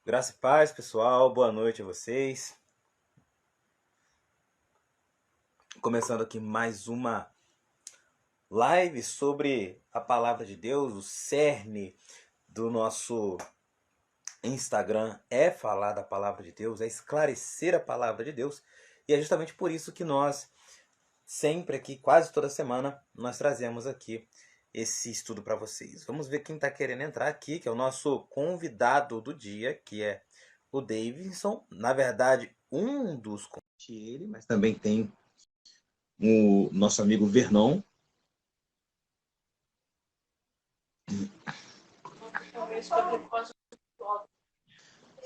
Graça e paz, pessoal. Boa noite a vocês. Começando aqui mais uma live sobre a palavra de Deus. O cerne do nosso Instagram é falar da palavra de Deus, é esclarecer a palavra de Deus. E é justamente por isso que nós, sempre aqui, quase toda semana, nós trazemos aqui esse estudo para vocês. Vamos ver quem está querendo entrar aqui, que é o nosso convidado do dia, que é o Davidson. Na verdade, um dos ele, mas também tem o nosso amigo Vernon.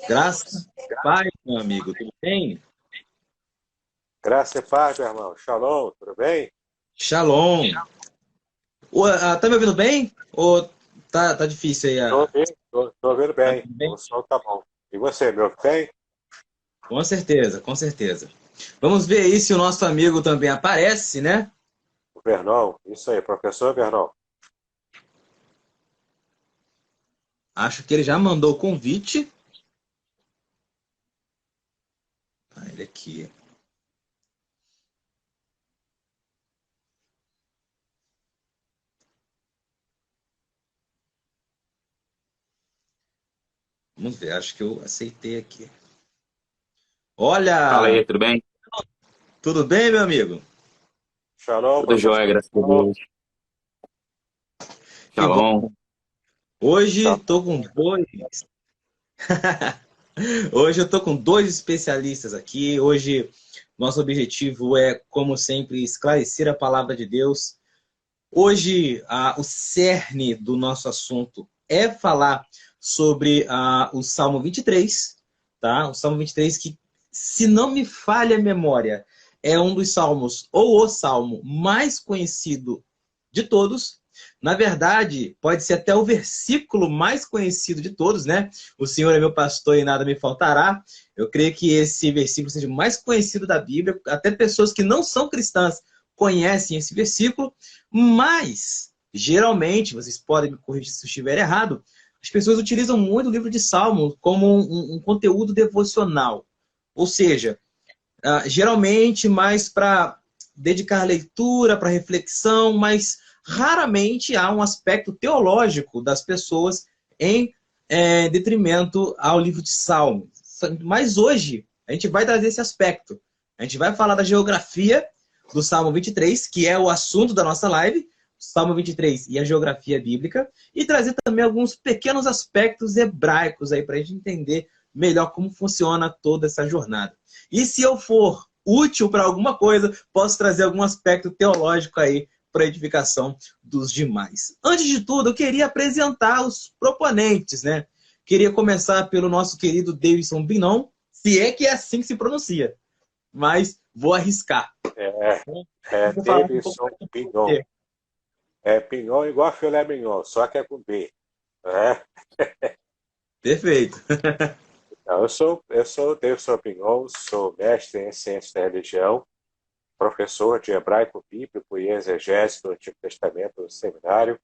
Graça, paz, meu amigo, tudo bem? Graça e paz, meu irmão. Shalom, tudo bem? Shalom. Tá me ouvindo bem? Ou tá difícil aí? Tô ouvindo Tá bem. ouvindo bem? O som tá bom. E você, me ouve bem? Com certeza, com certeza. Vamos ver aí se o nosso amigo também aparece, né? O Vernon, isso aí, professor Vernon. Acho que ele já mandou o convite. Ele aqui. Vamos ver, acho que eu aceitei aqui. Fala Olha, aí, tudo bem? tudo bem, meu amigo? Shalom, Tudo jóia, professor. graças a Deus. Que bom. Shalom. Hoje Shalom. tô com dois. Hoje eu tô com dois especialistas aqui. Hoje nosso objetivo é, como sempre, esclarecer a palavra de Deus. Hoje o cerne do nosso assunto é falar sobre o Salmo 23, tá? O Salmo 23 que, se não me falha a memória, é um dos salmos, ou o salmo mais conhecido de todos. Na verdade, pode ser até o versículo mais conhecido de todos, né? O Senhor é meu pastor e nada me faltará. Eu creio que esse versículo seja o mais conhecido da Bíblia. Até pessoas que não são cristãs conhecem esse versículo, mas, geralmente, vocês podem me corrigir se eu estiver errado, as pessoas utilizam muito o livro de Salmos como um conteúdo devocional. Ou seja, geralmente mais para dedicar leitura, para reflexão, mas raramente há um aspecto teológico das pessoas em detrimento ao livro de Salmos. Mas hoje a gente vai trazer esse aspecto. A gente vai falar da geografia do Salmo 23, que é o assunto da nossa live, Salmo 23 e a geografia bíblica, e trazer também alguns pequenos aspectos hebraicos aí para a gente entender melhor como funciona toda essa jornada. E se eu for útil para alguma coisa, posso trazer algum aspecto teológico aí para a edificação dos demais. Antes de tudo, eu queria apresentar os proponentes, né? Queria começar pelo nosso querido Davidson Binon, se é que é assim que se pronuncia, mas vou arriscar. Vou falar um pouco Davidson mais sobre Pignon. você. É Pignon igual filé mignon, só que é com B. Né? Perfeito. Então, eu sou o Davidson Pignon, sou mestre em ciência da religião, professor de hebraico bíblico e exegese do Antigo Testamento no seminário.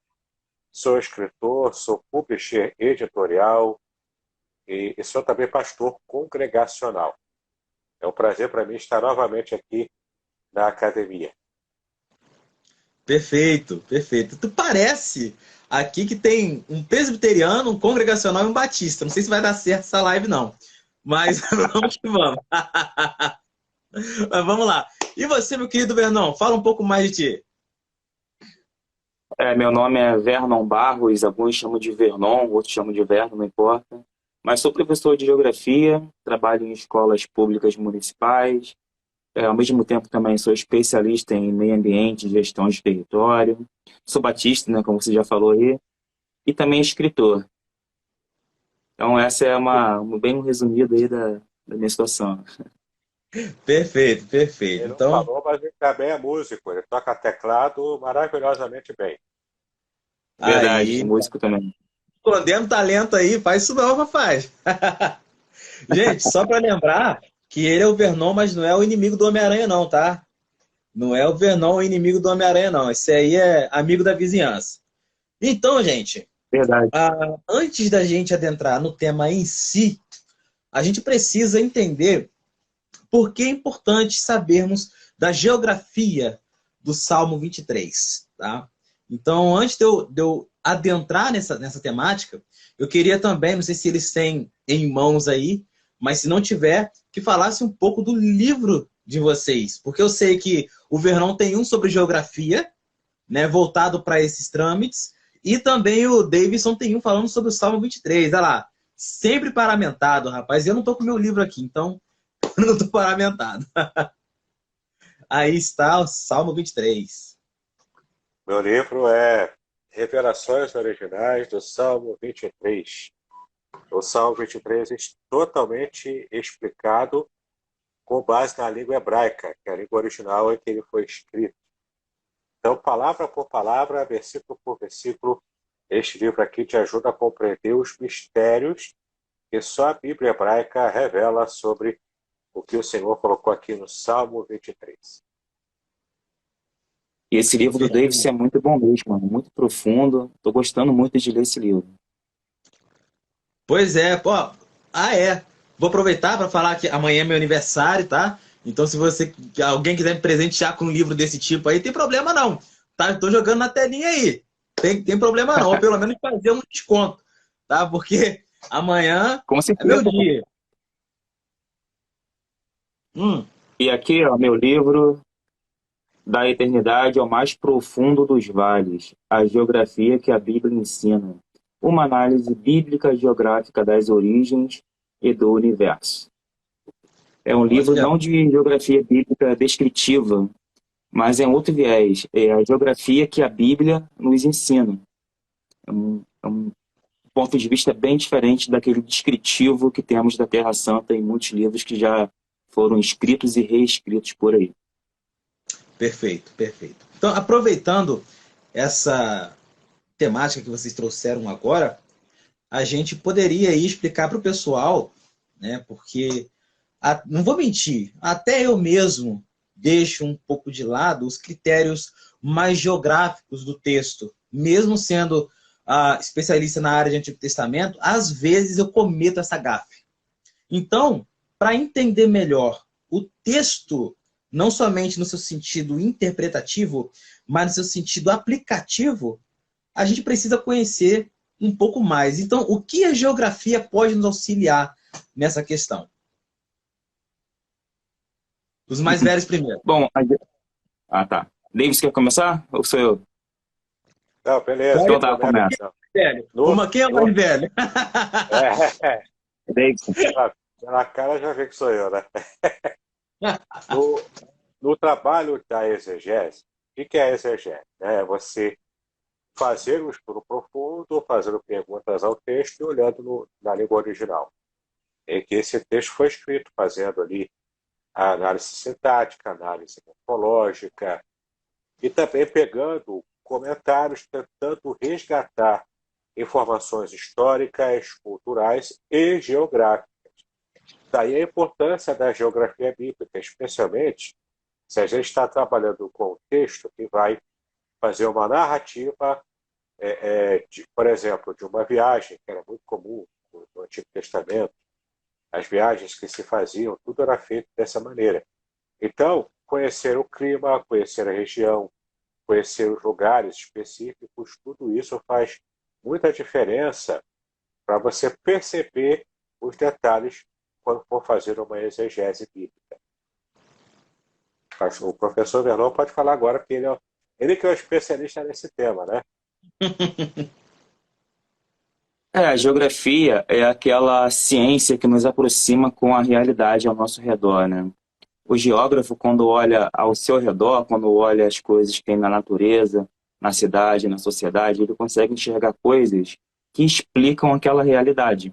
Sou escritor, sou publisher editorial e sou também pastor congregacional. É um prazer para mim estar novamente aqui na academia. Perfeito, perfeito. Tu parece aqui que tem um presbiteriano, um congregacional e um batista. Não sei se vai dar certo essa live, não. Mas vamos que vamos. Mas vamos lá. E você, meu querido Vernon, fala um pouco mais de ti. Meu nome é Vernon Barros, alguns chamam de Vernon, outros chamam de Vernon, não importa. Mas sou professor de geografia, trabalho em escolas públicas municipais. Ao mesmo tempo também sou especialista em meio ambiente e gestão de território. Sou batista, né, como você já falou aí, e também escritor. Então essa é bem um resumido aí da minha situação. Perfeito, perfeito. Ele não Então, falou, mas ele também é músico. Ele toca teclado maravilhosamente bem. Verdade, aí, músico também. escondendo talento aí, faz isso não, rapaz. Gente, só para lembrar que ele é o Vernon, mas não é o inimigo do Homem-Aranha, não, tá? Não é o Vernon o inimigo do Homem-Aranha, não. Esse aí é amigo da vizinhança. Então, gente, Verdade. antes da gente adentrar no tema em si, a gente precisa entender por que é importante sabermos da geografia do Salmo 23, tá? Então, antes de eu adentrar nessa temática, eu queria também, não sei se eles têm em mãos aí, mas se não tiver, que falasse um pouco do livro de vocês. Porque eu sei que o Vernon tem um sobre geografia, né, voltado para esses trâmites, e também o Davidson tem um falando sobre o Salmo 23. Olha lá, sempre paramentado, rapaz. Eu não estou com o meu livro aqui, então eu não estou paramentado. Aí está o Salmo 23. Meu livro é Revelações Originais do Salmo 23. O Salmo 23 é totalmente explicado com base na língua hebraica, que é a língua original em que ele foi escrito. Então, palavra por palavra, versículo por versículo, este livro aqui te ajuda a compreender os mistérios que só a Bíblia hebraica revela sobre o que o Senhor colocou aqui no Salmo 23. E esse livro do Davis é muito bom mesmo, mano, muito profundo. Estou gostando muito de ler esse livro. Pois é, pô. Vou aproveitar para falar que amanhã é meu aniversário, tá? Então, se alguém quiser me presentear com um livro desse tipo aí, tem problema não. Tá? Estou jogando na telinha aí. Tem problema não. Ou pelo menos fazer um desconto, tá? Porque amanhã Com é certeza. meu dia. E aqui, ó, meu livro da eternidade ao mais profundo dos vales, a geografia que a Bíblia ensina. Uma análise bíblica geográfica das origens e do universo. É um livro não de geografia bíblica descritiva, mas é um outro viés. É a geografia que a Bíblia nos ensina. É um ponto de vista bem diferente daquele descritivo que temos da Terra Santa em muitos livros que já foram escritos e reescritos por aí. Perfeito, perfeito. Então, aproveitando essa temática que vocês trouxeram agora, a gente poderia aí explicar para o pessoal, né? Porque, não vou mentir, até eu mesmo deixo um pouco de lado os critérios mais geográficos do texto. Mesmo sendo especialista na área de Antigo Testamento, às vezes eu cometo essa gafe. Então, para entender melhor o texto, não somente no seu sentido interpretativo, mas no seu sentido aplicativo, a gente precisa conhecer um pouco mais. Então, o que a geografia pode nos auxiliar nessa questão? Os mais velhos primeiro. Bom, tá. Davis, quer começar? Ou sou eu? Não, beleza. Então tá, começa. Quem é o mais velho? Davis. Na cara já vê que sou eu, né? No trabalho da exegese, o que é a exegese? É você fazer um estudo profundo, fazendo perguntas ao texto e olhando na língua original. Em que esse texto foi escrito, fazendo ali a análise sintática, análise morfológica, e também pegando comentários, tentando resgatar informações históricas, culturais e geográficas. Daí a importância da geografia bíblica, especialmente se a gente está trabalhando com um texto que vai fazer uma narrativa, por exemplo, de uma viagem, que era muito comum no Antigo Testamento, as viagens que se faziam, tudo era feito dessa maneira. Então, conhecer o clima, conhecer a região, conhecer os lugares específicos, tudo isso faz muita diferença para você perceber os detalhes quando for fazer uma exegese bíblica. O professor Vernon pode falar agora, porque ele que é o especialista nesse tema, né? A geografia é aquela ciência que nos aproxima com a realidade ao nosso redor, né? O geógrafo, quando olha ao seu redor, quando olha as coisas que tem na natureza, na cidade, na sociedade, ele consegue enxergar coisas que explicam aquela realidade.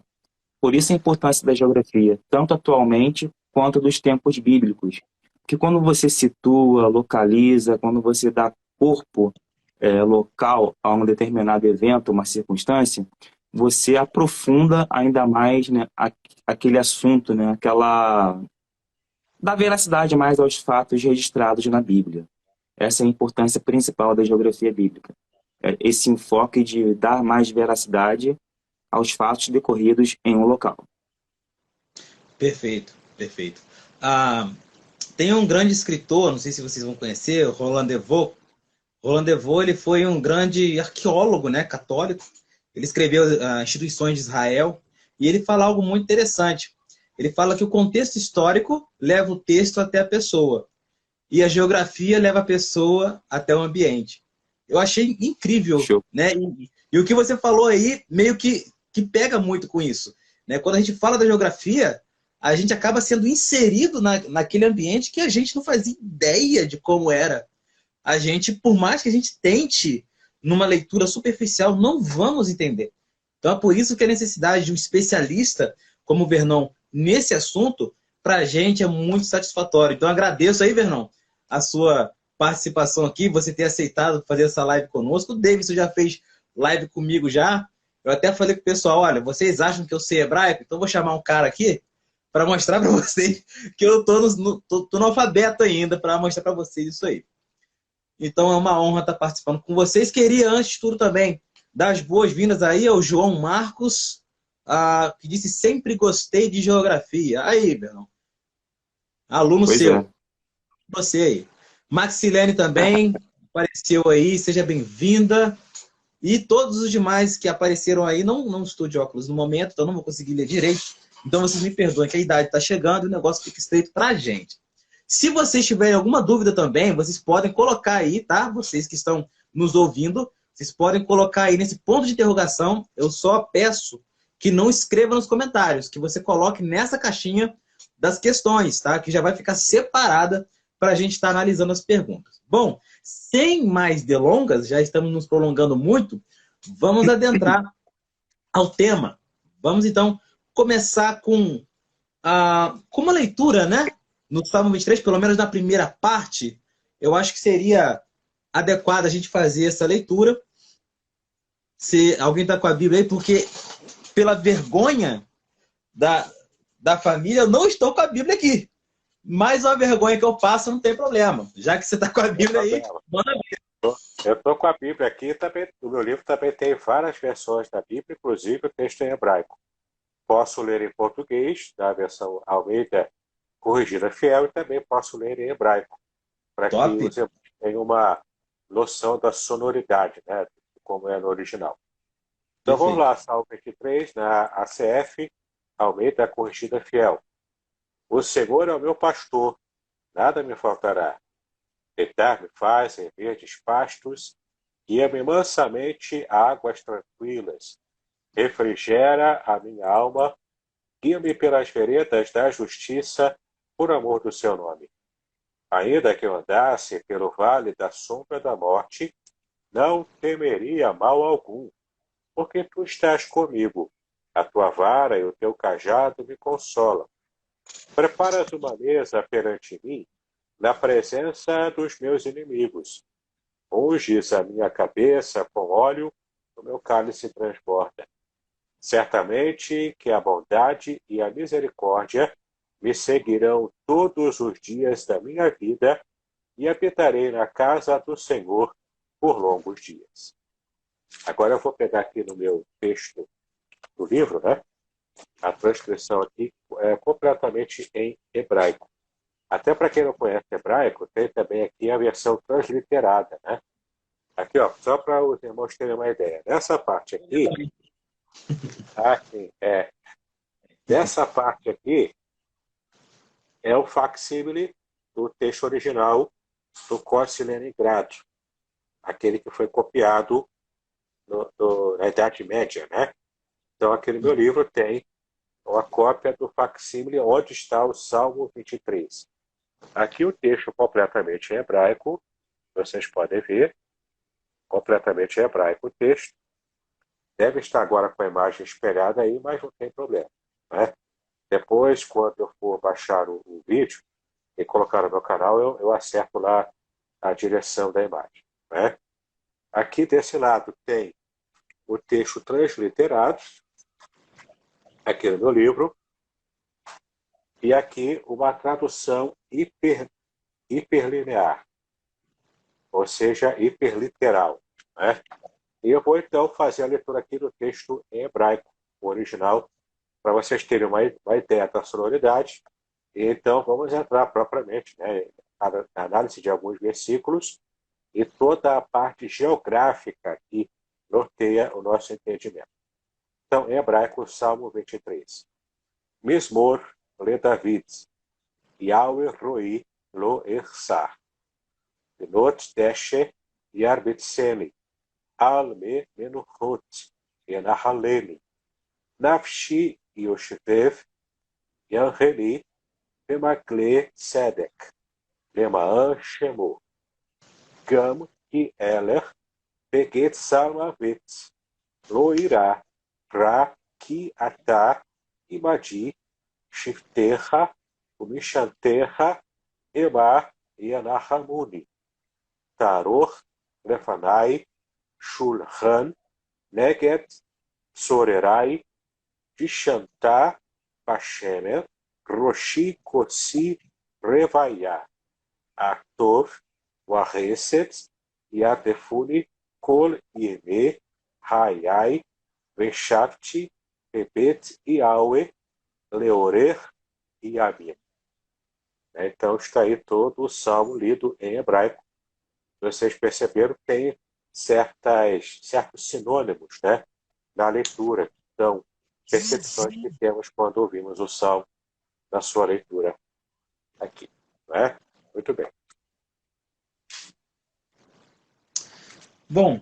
Por isso a importância da geografia, tanto atualmente quanto dos tempos bíblicos. Porque quando você situa, localiza, quando você dá corpo local a um determinado evento, uma circunstância, você aprofunda ainda mais, né, aquele assunto, né, dá veracidade mais aos fatos registrados na Bíblia. Essa é a importância principal da geografia bíblica. Esse enfoque de dar mais veracidade aos fatos decorridos em um local. Perfeito, perfeito. Ah, tem um grande escritor, não sei se vocês vão conhecer, Roland Devaux. Roland Devaux, ele foi um grande arqueólogo, né, católico. Ele escreveu Instituições de Israel e ele fala algo muito interessante. Ele fala que o contexto histórico leva o texto até a pessoa e a geografia leva a pessoa até o ambiente. Eu achei incrível, Show. né? E o que você falou aí meio que pega muito com isso, né? Quando a gente fala da geografia, a gente acaba sendo inserido naquele ambiente que a gente não fazia ideia de como era. A gente, por mais que a gente tente numa leitura superficial, não vamos entender. Então é por isso que a necessidade de um especialista como o Vernon nesse assunto, para a gente é muito satisfatório. Então agradeço aí, Vernon, a sua participação aqui, você ter aceitado fazer essa live conosco. O Davidson já fez live comigo já. Eu até falei com o pessoal, olha, vocês acham que eu sei hebraico? Então eu vou chamar um cara aqui para mostrar para vocês que eu tô no alfabeto ainda, para mostrar para vocês isso aí. Então é uma honra estar participando com vocês. Queria, antes de tudo, também dar as boas-vindas aí ao João Marcos, que disse sempre gostei de geografia. Aí, Bernão. Aluno Pois seu. é. Você aí. Maxilene também apareceu aí, seja bem-vinda. E todos os demais que apareceram aí, não estou de óculos no momento, então não vou conseguir ler direito. Então vocês me perdoem que a idade está chegando e o negócio fica estreito para a gente. Se vocês tiverem alguma dúvida também, vocês podem colocar aí, tá? Vocês que estão nos ouvindo, vocês podem colocar aí nesse ponto de interrogação. Eu só peço que não escreva nos comentários, que você coloque nessa caixinha das questões, tá? Que já vai ficar separada para a gente estar analisando as perguntas. Bom, sem mais delongas, já estamos nos prolongando muito, vamos adentrar ao tema. Vamos então começar com uma leitura, né? No Salmo 23, pelo menos na primeira parte, eu acho que seria adequado a gente fazer essa leitura. Se alguém está com a Bíblia aí, porque pela vergonha da família, eu não estou com a Bíblia aqui. Mais uma vergonha que eu passo, não tem problema. Já que você está com a Bíblia aí, manda ver. Eu estou com a Bíblia aqui, também, o meu livro também tem várias versões da Bíblia, inclusive o texto em hebraico. Posso ler em português, da versão Almeida Corrigida Fiel, e também posso ler em hebraico, para que Top. os irmãos tenham uma noção da sonoridade, né, como é no original. Então vamos lá, Salmo 23, na ACF, Almeida Corrigida Fiel. O Senhor é o meu pastor, nada me faltará. Deitar-me faz em verdes pastos, guia-me mansamente a águas tranquilas. Refrigera a minha alma, guia-me pelas veredas da justiça, por amor do seu nome. Ainda que eu andasse pelo vale da sombra da morte, não temeria mal algum, porque tu estás comigo. A tua vara e o teu cajado me consolam. Preparas uma mesa perante mim, na presença dos meus inimigos. Unges a minha cabeça com óleo, o meu cálice transborda. Certamente que a bondade e a misericórdia me seguirão todos os dias da minha vida e habitarei na casa do Senhor por longos dias. Agora eu vou pegar aqui no meu texto do livro, né? A transcrição aqui é completamente em hebraico. Até para quem não conhece hebraico, tem também aqui a versão transliterada, né? Aqui, ó, só para os irmãos terem uma ideia. Nessa parte aqui, dessa parte aqui é o facsímile do texto original do Códice Leningrado, aquele que foi copiado na Idade Média, né? Então, aqui no meu livro tem uma cópia do facsímile onde está o Salmo 23. Aqui o texto completamente em hebraico, vocês podem ver, completamente em hebraico o texto. Deve estar agora com a imagem espelhada aí, mas não tem problema, né? Depois, quando eu for baixar o vídeo e colocar no meu canal, eu acerto lá a direção da imagem, né? Aqui desse lado tem o texto transliterado, aqui no meu livro, e aqui uma tradução hiperlinear, ou seja, hiperliteral, né? E eu vou então fazer a leitura aqui do texto em hebraico, o original, para vocês terem uma ideia da sonoridade. Então, vamos entrar propriamente, né, na análise de alguns versículos e toda a parte geográfica que norteia o nosso entendimento. Então, em hebraico, Salmo 23. Mismor le David, Yahweh roi lo ersar, Benot deshe yarbitseni, alme menuchot, yenahaleni, nafshi yoshvev, yanheli, bemagle sedek, lemaan shemo, gam ki eler, beget salmavet, lo irá, ra ki ata, imadi, shifterra, umishanterra, emar, yanahamuni, taror, lefanai, shulhan, neget, sorerai, Dishantá, Pashemer, Roshi, Kotsi, Revaiá, Artov, Wareset, Yatefuni, Kol, Ime, Hayai, Veshafti, Pebet, Iaue, Leorer e Amir. Então está aí todo o salmo lido em hebraico. Vocês perceberam que tem certos sinônimos, né, na leitura. Então, percepções que temos quando ouvimos o salmo na sua leitura aqui. Não é? Muito bem. Bom,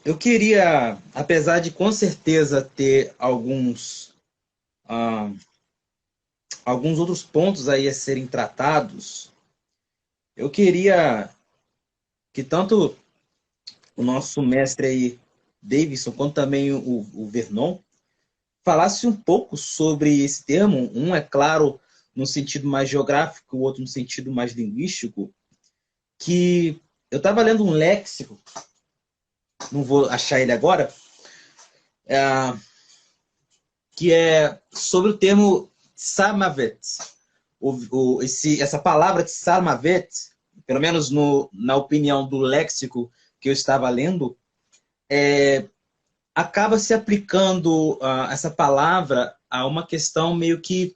eu queria, apesar de com certeza ter alguns outros pontos aí a serem tratados, eu queria que tanto o nosso mestre aí, Davidson, quanto também o Vernon, falasse um pouco sobre esse termo. Um, é claro, no sentido mais geográfico, o outro no sentido mais linguístico, que eu estava lendo um léxico, não vou achar ele agora, que é sobre o termo Samavet. Essa palavra de Samavet, pelo menos na opinião do léxico que eu estava lendo, acaba se aplicando essa palavra a uma questão meio que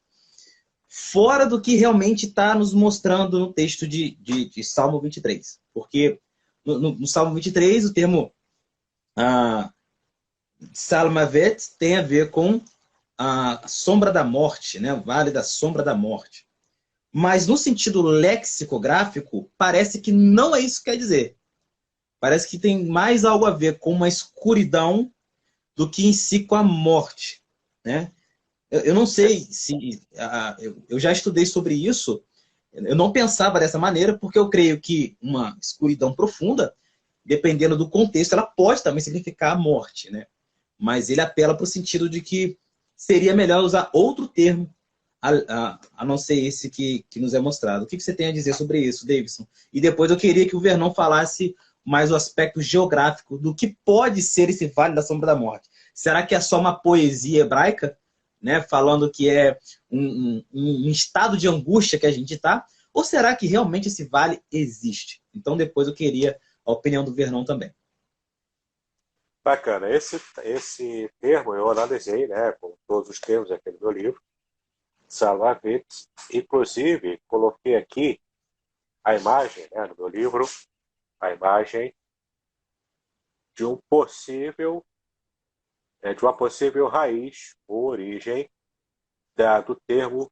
fora do que realmente está nos mostrando no texto de Salmo 23. Porque no Salmo 23, o termo Salmavet tem a ver com a sombra da morte, né? O vale da sombra da morte. Mas no sentido lexicográfico, parece que não é isso que quer dizer. Parece que tem mais algo a ver com uma escuridão do que em si com a morte, né? Eu não sei se... eu já estudei sobre isso, eu não pensava dessa maneira, porque eu creio que uma escuridão profunda, dependendo do contexto, ela pode também significar a morte, né? Mas ele apela para o sentido de que seria melhor usar outro termo, a não ser esse que nos é mostrado. O que você tem a dizer sobre isso, Davidson? E depois eu queria que o Vernon falasse mais o aspecto geográfico do que pode ser esse Vale da Sombra da Morte. Será que é só uma poesia hebraica, né, falando que é um estado de angústia que a gente está? Ou será que realmente esse vale existe? Então depois eu queria a opinião do Vernon também. Bacana. Esse termo eu analisei, né, com todos os termos aqui no meu livro, Salmavet. Inclusive, coloquei aqui a imagem, né, no meu livro, a imagem de uma possível raiz ou origem do termo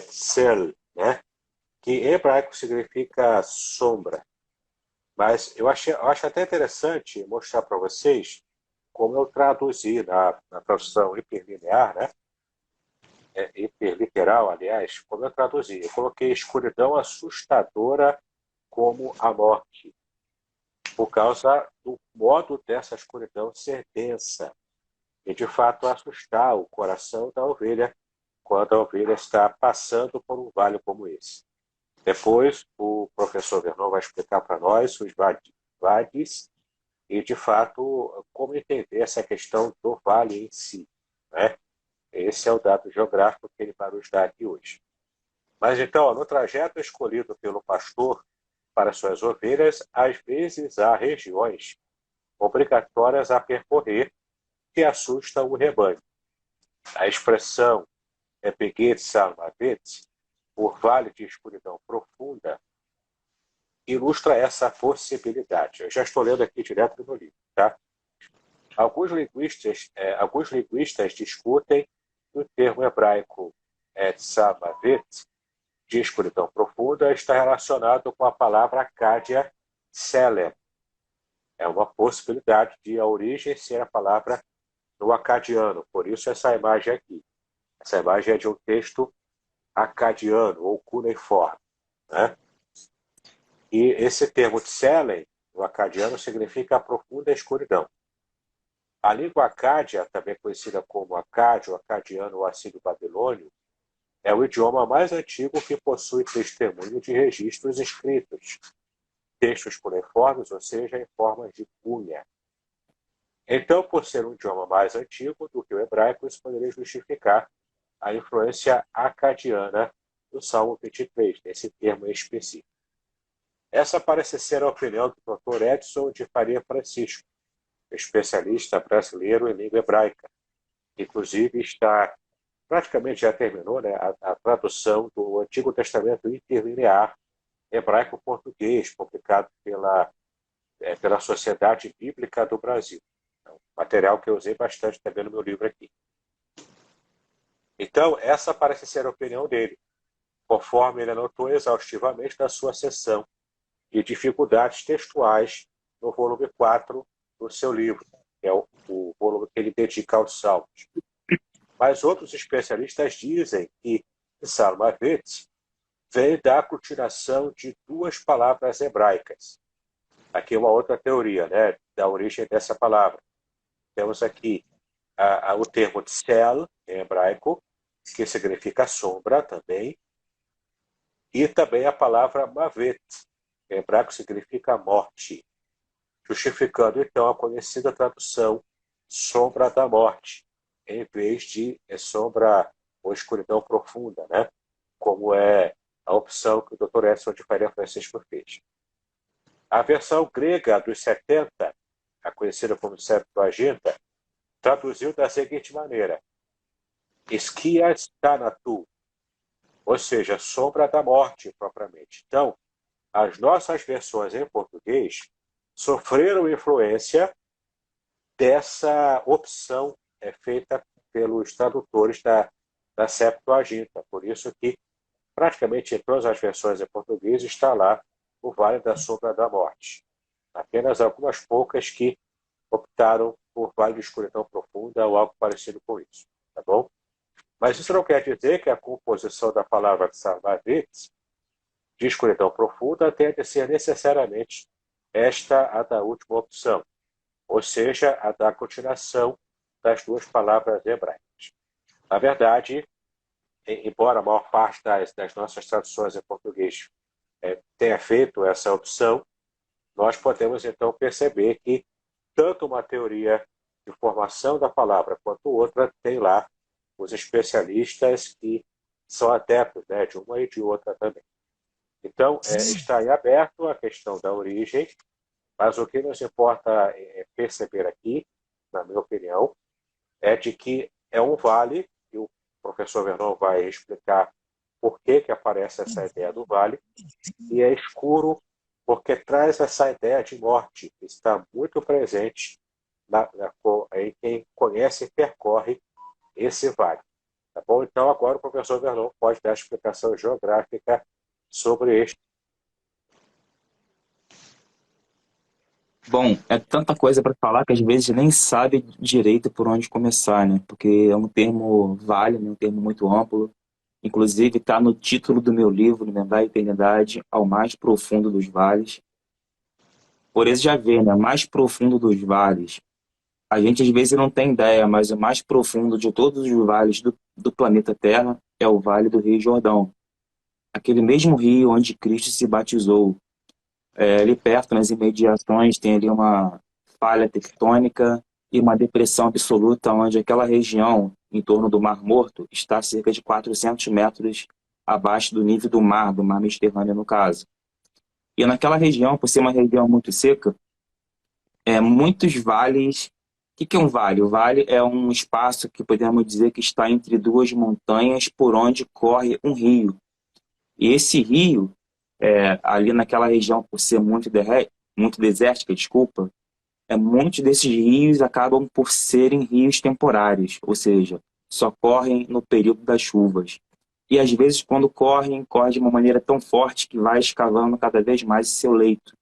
Tsel, né, que em hebraico significa sombra. Mas eu acho até interessante mostrar para vocês como eu traduzi na tradução hiperlinear, né? Hiperliteral, aliás, como eu traduzi. Eu coloquei escuridão assustadora como a morte, por causa do modo dessa escuridão ser densa e, de fato, assustar o coração da ovelha quando a ovelha está passando por um vale como esse. Depois, o professor Vernon vai explicar para nós os vades e, de fato, como entender essa questão do vale em si, né? Esse é o dado geográfico que ele vai nos dar aqui hoje. Mas, então, no trajeto escolhido pelo pastor para suas ovelhas, às vezes há regiões obrigatórias a percorrer que assustam o rebanho. A expressão Beget Salmavet, por vale de escuridão profunda, ilustra essa possibilidade. Eu já estou lendo aqui direto do meu livro, tá? Alguns linguistas discutem que o termo hebraico Tzamavet, de escuridão profunda, está relacionado com a palavra acádia Selem. É uma possibilidade de a origem ser a palavra no acadiano, por isso essa imagem aqui. Essa imagem é de um texto acadiano ou cuneiforme, né? E esse termo Selem, no acadiano, significa a profunda escuridão. A língua acádia, também conhecida como acádio, acadiano ou assírio-babilônio, é o idioma mais antigo que possui testemunho de registros escritos, textos cuneiformes, ou seja, em formas de cunha. Então, por ser um idioma mais antigo do que o hebraico, isso poderia justificar a influência acadiana do Salmo 23, nesse termo em específico. Essa parece ser a opinião do Dr. Edson de Faria Francisco, especialista brasileiro em língua hebraica. Inclusive, praticamente já terminou, né, a tradução do Antigo Testamento interlinear hebraico-português, publicado pela Sociedade Bíblica do Brasil. É um material que eu usei bastante também no meu livro aqui. Então, essa parece ser a opinião dele, conforme ele anotou exaustivamente na sua seção de dificuldades textuais no volume 4 do seu livro, que é o volume que ele dedica aos Salmos. Mas outros especialistas dizem que Salmavet vem da aglutinação de duas palavras hebraicas. Aqui uma outra teoria, né, da origem dessa palavra. Temos aqui o termo tsel, em hebraico, que significa sombra também, e também a palavra mavet, em hebraico significa morte, justificando então a conhecida tradução sombra da morte, em vez de sombra ou escuridão profunda, né? Como é a opção que o Dr. Edson de Faria Francisco fez. A versão grega dos 70, a conhecida como Septuaginta, traduziu da seguinte maneira: Esquias Thanatu, ou seja, sombra da morte propriamente. Então, as nossas versões em português sofreram influência dessa opção feita pelos tradutores da Septuaginta. Por isso que praticamente em todas as versões em português está lá o Vale da Sombra da Morte. Apenas algumas poucas que optaram por Vale de Escuridão Profunda ou algo parecido com isso. Tá bom? Mas isso não quer dizer que a composição da palavra Salmavet, de escuridão profunda, tenha de ser necessariamente esta a da última opção, ou seja, a da continuação das duas palavras hebraicas. Na verdade, embora a maior parte das nossas traduções em português tenha feito essa opção, nós podemos então perceber que tanto uma teoria de formação da palavra quanto outra tem lá os especialistas que são adeptos, né, de uma e de outra também. Então, está em aberto a questão da origem, mas o que nos importa perceber aqui, na minha opinião, é de que é um vale, e o professor Vernon vai explicar por que aparece essa ideia do vale, e é escuro porque traz essa ideia de morte, que está muito presente em quem conhece e percorre esse vale. Tá bom? Então, agora o professor Vernon pode dar a explicação geográfica sobre este. Bom, é tanta coisa para falar que às vezes nem sabe direito por onde começar, né? Porque é um termo vale, né? Um termo muito amplo. Inclusive está no título do meu livro, Lembrar a Eternidade ao Mais Profundo dos Vales. Por isso já vê, né? Mais profundo dos vales. A gente às vezes não tem ideia, mas o mais profundo de todos os vales do planeta Terra é o Vale do Rio Jordão. Aquele mesmo rio onde Cristo se batizou. Ali perto, nas imediações, tem ali uma falha tectônica e uma depressão absoluta, onde aquela região em torno do Mar Morto está a cerca de 400 metros abaixo do nível do mar Mediterrâneo, no caso. E naquela região, por ser uma região muito seca, muitos vales que é um vale? O vale é um espaço que podemos dizer que está entre duas montanhas por onde corre um rio. E esse rio, ali naquela região, por ser muito desértica, desculpa, muitos desses rios acabam por serem rios temporários, ou seja, só correm no período das chuvas. E às vezes, quando correm de uma maneira tão forte que vai escavando cada vez mais seu leito,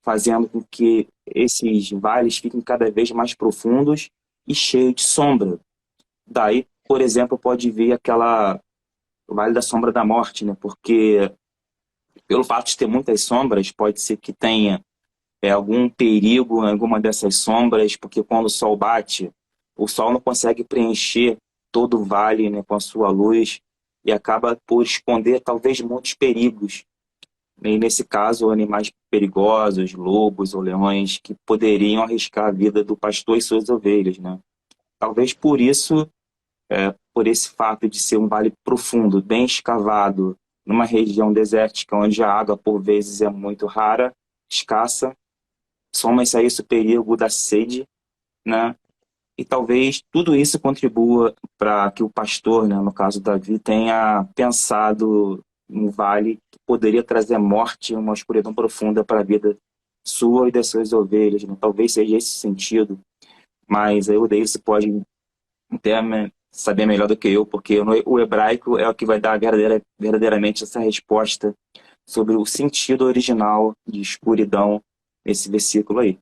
fazendo com que esses vales fiquem cada vez mais profundos e cheios de sombra. Daí, por exemplo, pode vir o Vale da Sombra da Morte, né? Porque pelo fato de ter muitas sombras, pode ser que tenha algum perigo em alguma dessas sombras, porque quando o sol bate, o sol não consegue preencher todo o vale, né, com a sua luz e acaba por esconder talvez muitos perigos. E nesse caso, animais perigosos, lobos ou leões, que poderiam arriscar a vida do pastor e suas ovelhas, né? Talvez por isso, por esse fato de ser um vale profundo, bem escavado, numa região desértica, onde a água, por vezes, é muito rara, escassa, soma-se a isso o perigo da sede, né? E talvez tudo isso contribua para que o pastor, né, no caso Davi, tenha pensado no vale que poderia trazer morte e uma escuridão profunda para a vida sua e das suas ovelhas, né? Talvez seja esse sentido, mas aí o Davis pode até saber melhor do que eu, porque o hebraico é o que vai dar verdadeiramente essa resposta sobre o sentido original de escuridão nesse versículo aí.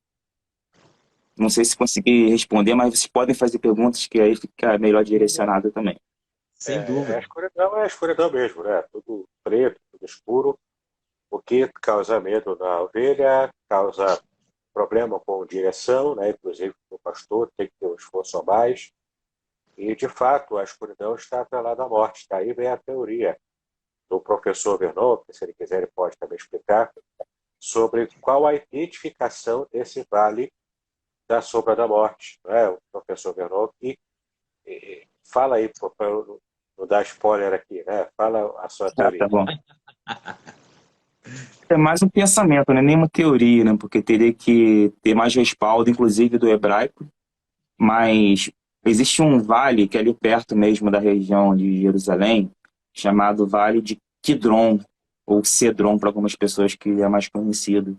Não sei se consegui responder, mas vocês podem fazer perguntas que aí fica melhor direcionado também. Sem A dúvida. escuridão é a escuridão mesmo, né? Tudo preto, tudo escuro, o que causa medo na ovelha, causa problema com direção, né? Inclusive o pastor tem que ter um esforço a mais. E, de fato, a escuridão está atrelada à morte. Daí vem a teoria do professor Vernon, que se ele quiser ele pode também explicar, sobre qual a identificação desse vale da sombra da morte. Né? O professor Vernon que fala aí, para não dar spoiler aqui, né? Fala a sua teoria. Tá bom. É mais um pensamento, né? Nem uma teoria, né? Porque teria que ter mais respaldo, inclusive do hebraico. Mas existe um vale que é ali perto mesmo da região de Jerusalém, chamado Vale de Quidron, ou Cedron para algumas pessoas que é mais conhecido.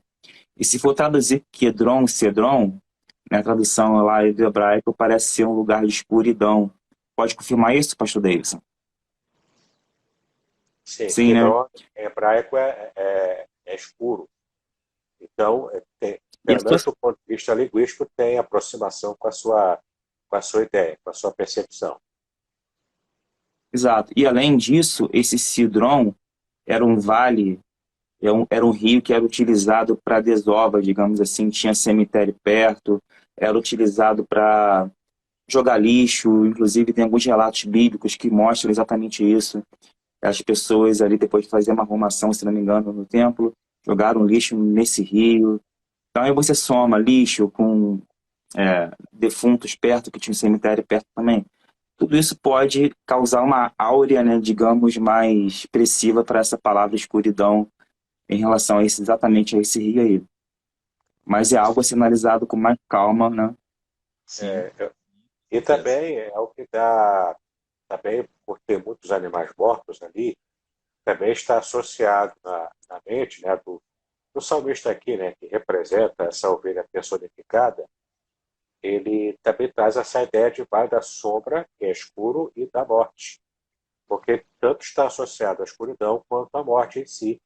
E se for traduzir Quidron, Cedron, na tradução lá do hebraico, parece ser um lugar de escuridão. Pode confirmar isso, pastor Davidson? Sim, Sim, né? em hebraico é escuro. Então, pelo menos do ponto de vista linguístico, tem aproximação com a sua ideia, com a sua percepção. Exato. E além disso, esse Cedron era um vale, era um rio que era utilizado para desova, digamos assim, tinha cemitério perto, era utilizado para jogar lixo, inclusive tem alguns relatos bíblicos que mostram exatamente isso. As pessoas ali, depois de fazer uma arrumação, se não me engano, no templo, jogaram lixo nesse rio. Então aí você soma lixo com defuntos perto, que tinha um cemitério perto também. Tudo isso pode causar uma áurea, né, digamos, mais expressiva para essa palavra escuridão em relação exatamente a esse rio aí. Mas é algo a ser analisado com mais calma, né? Sim. E também é o que dá, também por ter muitos animais mortos ali, também está associado na mente, né, do salmista aqui, né, que representa essa ovelha personificada. Ele também traz essa ideia de vale da sombra, que é escuro, e da morte. Porque tanto está associado à escuridão quanto à morte em si,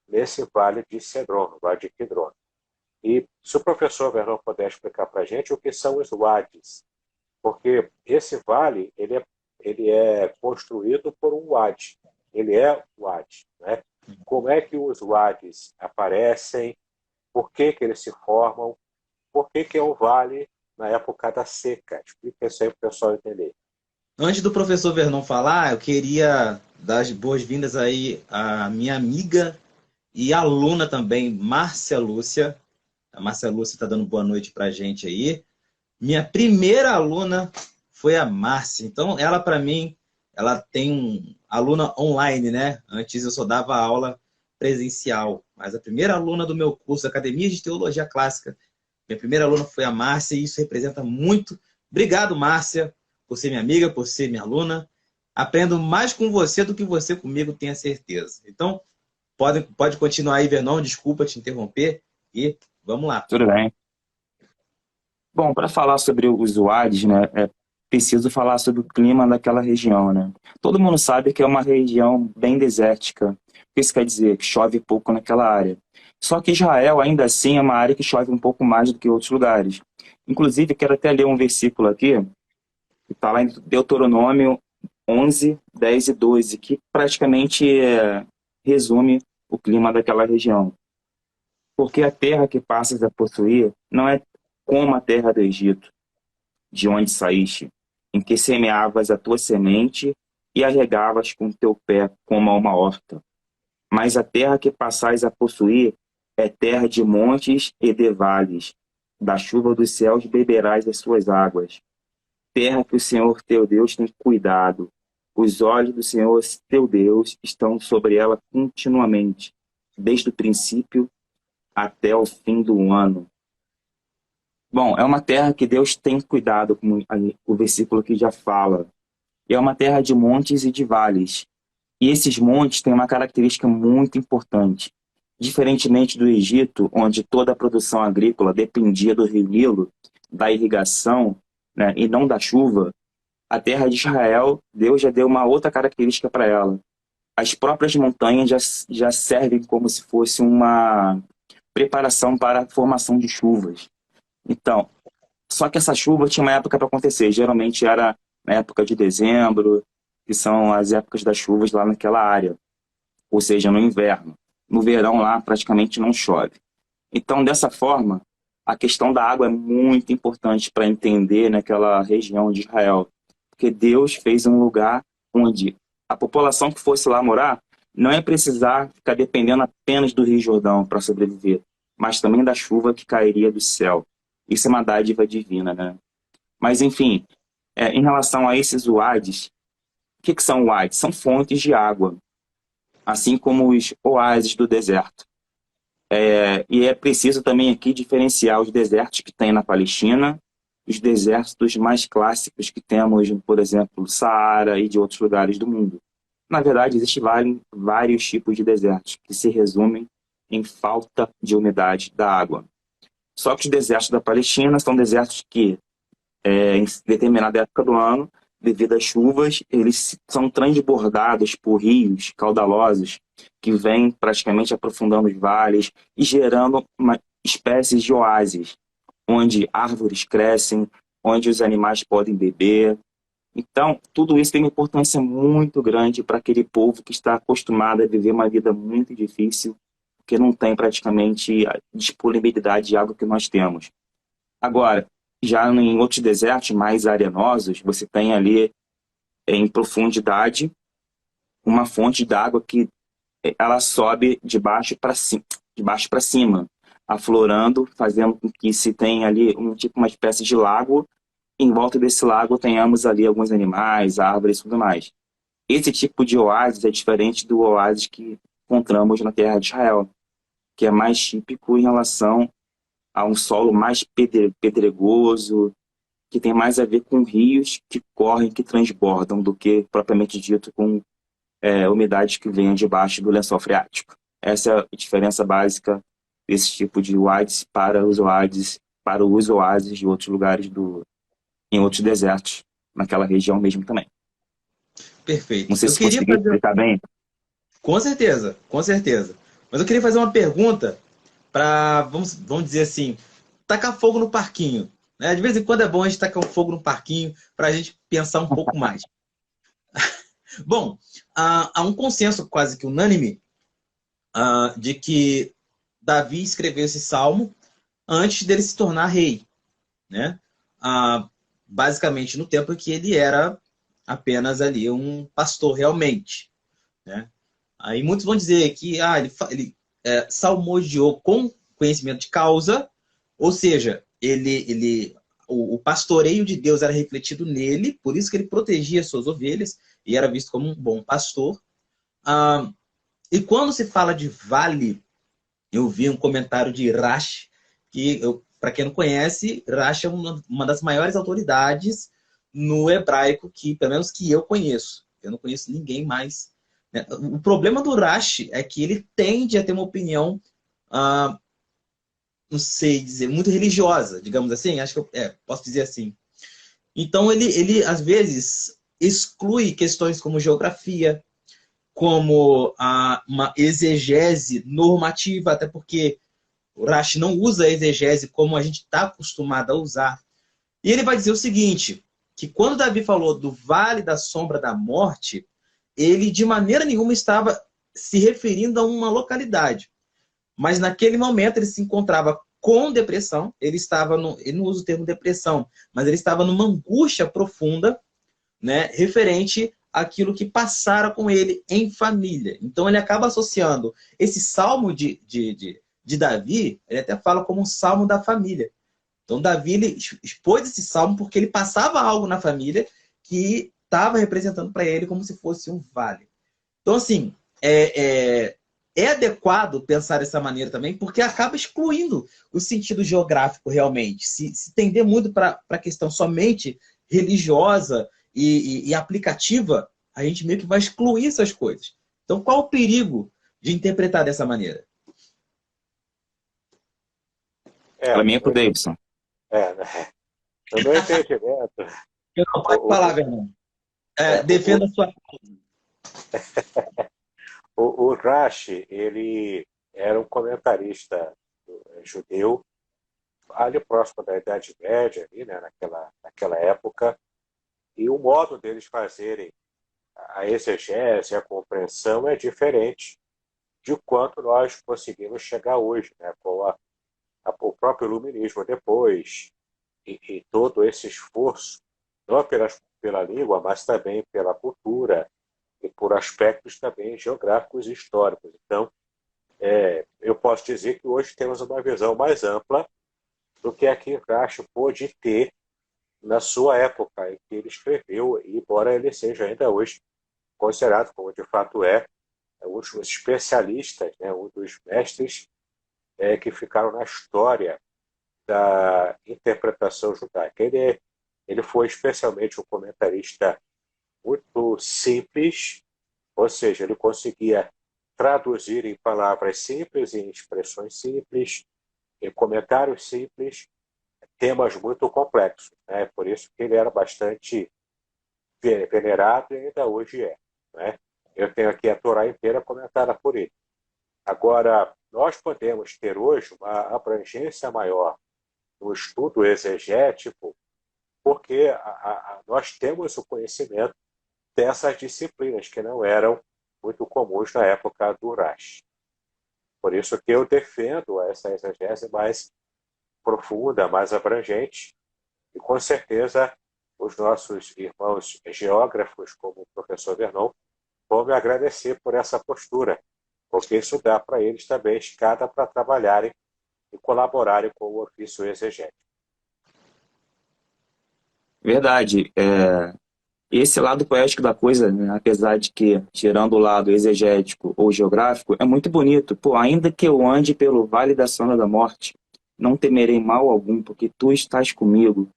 nesse vale de Cedron, no vale de Quidron. E se o professor Vernon puder explicar para a gente o que são os wades, porque esse vale ele é construído por um wadi, ele é wadi, né? Como é que os wadis aparecem, por que eles se formam, por que é um vale na época da seca? Explica isso aí para o pessoal entender. Antes do professor Vernon falar, eu queria dar as boas-vindas aí à minha amiga e aluna também, Márcia Lúcia. A Márcia Lúcia está dando boa noite para a gente aí. Minha primeira aluna foi a Márcia. Então, ela, para mim, ela tem aluna online, né? Antes eu só dava aula presencial. Mas a primeira aluna do meu curso, Academia de Teologia Clássica, Minha primeira aluna foi a Márcia e isso representa muito. Obrigado, Márcia, por ser minha amiga, por ser minha aluna. Aprendo mais com você do que você comigo, tenha certeza. Então, pode continuar aí, Vernon, desculpa te interromper e vamos lá. Tudo bem. Bom, para falar sobre os Uares, né, é preciso falar sobre o clima daquela região, né? Todo mundo sabe que é uma região bem desértica. Isso quer dizer que chove pouco naquela área. Só que Israel, ainda assim, é uma área que chove um pouco mais do que outros lugares. Inclusive, quero até ler um versículo aqui, que está lá em Deuteronômio 11, 10 e 12, que praticamente resume o clima daquela região. Porque a terra que passas a possuir não é como a terra do Egito, de onde saíste, em que semeavas a tua semente e a regavas com teu pé como a uma horta. Mas a terra que passais a possuir é terra de montes e de vales. Da chuva dos céus beberás das suas águas. Terra que o Senhor teu Deus tem cuidado. Os olhos do Senhor teu Deus estão sobre ela continuamente, desde o princípio até o fim do ano. Bom, é uma terra que Deus tem cuidado, como o versículo aqui já fala. E é uma terra de montes e de vales. E esses montes têm uma característica muito importante. Diferentemente do Egito, onde toda a produção agrícola dependia do rio Nilo, da irrigação, né, e não da chuva, a terra de Israel, Deus já deu uma outra característica para ela. As próprias montanhas já servem como se fosse uma preparação para a formação de chuvas. Então, só que essa chuva tinha uma época para acontecer. Geralmente era na época de dezembro, que são as épocas das chuvas lá naquela área. Ou seja, no inverno. No verão lá praticamente não chove. Então, dessa forma, a questão da água é muito importante para entender naquela região de Israel. Porque Deus fez um lugar onde a população que fosse lá morar não ia precisar ficar dependendo apenas do Rio Jordão para sobreviver, mas também da chuva que cairia do céu. Isso é uma dádiva divina, né? Mas, enfim, em relação a esses uades, o que são uades? São fontes de água, assim como os oásis do deserto. E é preciso também aqui diferenciar os desertos que tem na Palestina, os desertos mais clássicos que temos, por exemplo, Saara e de outros lugares do mundo. Na verdade, existem vários tipos de desertos que se resumem em falta de umidade da água. Só que os desertos da Palestina são desertos que, em determinada época do ano, devido às chuvas, eles são transbordados por rios caudalosos que vêm praticamente aprofundando os vales e gerando espécies de oásis, onde árvores crescem, onde os animais podem beber. Então, tudo isso tem uma importância muito grande para aquele povo que está acostumado a viver uma vida muito difícil, porque não tem praticamente a disponibilidade de água que nós temos. Agora, já em outros desertos mais arenosos, você tem ali em profundidade uma fonte d'água que ela sobe de baixo para cima, aflorando, fazendo com que se tenha ali uma espécie de lago. Em volta desse lago tenhamos ali alguns animais, árvores e tudo mais. Esse tipo de oásis é diferente do oásis que encontramos na terra de Israel, que é mais típico em relação a um solo mais pedregoso, que tem mais a ver com rios que correm, que transbordam, do que propriamente dito com umidades que vêm debaixo do lençol freático. Essa é a diferença básica desse tipo de oásis para os oásis de outros lugares em outros desertos, naquela região mesmo também. Perfeito. Não sei se consegui explicar bem. Com certeza, com certeza. Mas eu queria fazer uma pergunta para, vamos dizer assim, tacar fogo no parquinho. Né? De vez em quando é bom a gente tacar um fogo no parquinho para a gente pensar um pouco mais. Bom, há um consenso quase que unânime de que Davi escreveu esse salmo antes dele se tornar rei. Né? Basicamente no tempo em que ele era apenas ali um pastor realmente. Né? Aí muitos vão dizer que ele salmodiou com conhecimento de causa, ou seja, o pastoreio de Deus era refletido nele, por isso que ele protegia suas ovelhas e era visto como um bom pastor. E quando se fala de vale, eu vi um comentário de Irash que eu para quem não conhece, Rashi é uma das maiores autoridades no hebraico que, pelo menos que eu conheço. Eu não conheço ninguém mais, né? O problema do Rashi é que ele tende a ter uma opinião, ah, não sei dizer, muito religiosa, digamos assim. Acho que posso dizer assim. Então ele às vezes exclui questões como geografia, como uma exegese normativa, até porque o Rashi não usa a exegese como a gente está acostumado a usar. E ele vai dizer o seguinte, que quando Davi falou do vale da sombra da morte, ele de maneira nenhuma estava se referindo a uma localidade. Mas naquele momento ele se encontrava com depressão, ele não usa o termo depressão, mas ele estava numa angústia profunda, né, referente àquilo que passara com ele em família. Então ele acaba associando esse salmo de Davi, ele até fala como um salmo da família. Então Davi ele expôs esse salmo porque ele passava algo na família que estava representando para ele como se fosse um vale. Então, assim, é adequado pensar dessa maneira também, porque acaba excluindo o sentido geográfico realmente. Se tender muito para a questão somente religiosa e aplicativa, a gente meio que vai excluir essas coisas. Então, qual o perigo de interpretar dessa maneira? Para mim é pro Davidson. Né? No meu entendimento, Eu não pode falar, Fernando. Defenda a sua. O Rashi, ele era um comentarista judeu, ali próximo da Idade Média, ali, né, naquela época, e o modo deles fazerem a exegese, a compreensão é diferente de quanto nós conseguimos chegar hoje, né, com o próprio iluminismo depois, e todo esse esforço, não apenas pela língua, mas também pela cultura e por aspectos também geográficos e históricos. Então, eu posso dizer que hoje temos uma visão mais ampla do que a que Rashi pôde ter na sua época em que ele escreveu, embora ele seja ainda hoje considerado, como de fato um dos especialistas, né, um dos mestres que ficaram na história da interpretação judaica. Ele foi especialmente um comentarista muito simples, ou seja, ele conseguia traduzir em palavras simples, em expressões simples, em comentários simples, temas muito complexos, né? Por isso que ele era bastante venerado e ainda hoje é, né? Eu tenho aqui a Torá inteira comentada por ele. Agora, nós podemos ter hoje uma abrangência maior no estudo exegético, porque nós temos o conhecimento dessas disciplinas que não eram muito comuns na época do Rashi. Por isso que eu defendo essa exegese mais profunda, mais abrangente, e com certeza os nossos irmãos geógrafos, como o professor Vernon, vão me agradecer por essa postura, porque isso dá para eles também escada para trabalharem e colaborarem com o ofício exegético. Verdade. Esse lado poético da coisa, né, apesar de que, tirando o lado exegético ou geográfico, é muito bonito. Pô, ainda que eu ande pelo vale da sombra da morte, não temerei mal algum, porque tu estás comigo.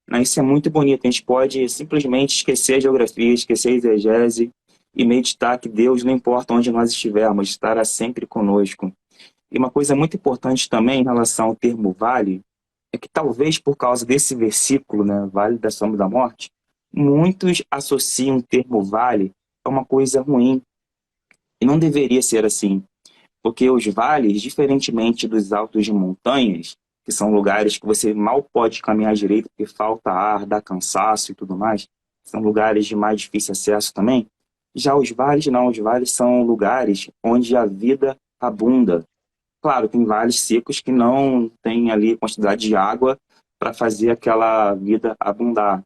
Né, isso é muito bonito. A gente pode simplesmente esquecer a geografia, esquecer a exegese e meditar que Deus, não importa onde nós estivermos, estará sempre conosco. E uma coisa muito importante também em relação ao termo vale, é que talvez por causa desse versículo, né, Vale da Sombra da Morte, muitos associam o termo vale a uma coisa ruim. E não deveria ser assim. Porque os vales, diferentemente dos altos de montanhas, que são lugares que você mal pode caminhar direito porque falta ar, dá cansaço e tudo mais, são lugares de mais difícil acesso também. Já os vales não, os vales são lugares onde a vida abunda. Claro, tem vales secos que não têm ali quantidade de água para fazer aquela vida abundar.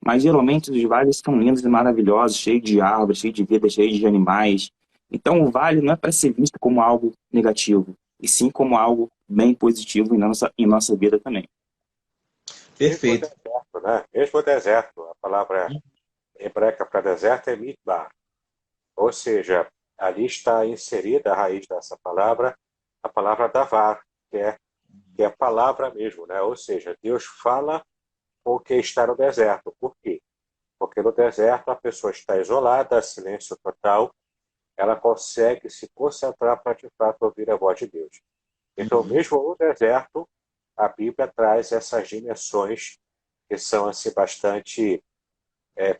Mas geralmente os vales são lindos e maravilhosos, cheios de árvores, cheios de vida, cheios de animais. Então o vale não é para ser visto como algo negativo, e sim como algo bem positivo em nossa vida também. Perfeito. Mesmo o deserto, né? Mesmo o deserto, a palavra hebraica para deserto é midbar. Ou seja, ali está inserida a raiz dessa palavra, a palavra davar, que é que é palavra mesmo, né? Ou seja, Deus fala com quem está no deserto. Por quê? Porque no deserto a pessoa está isolada, silêncio total, ela consegue se concentrar para de fato ouvir a voz de Deus. Então, mesmo no deserto, a Bíblia traz essas dimensões que são assim, bastante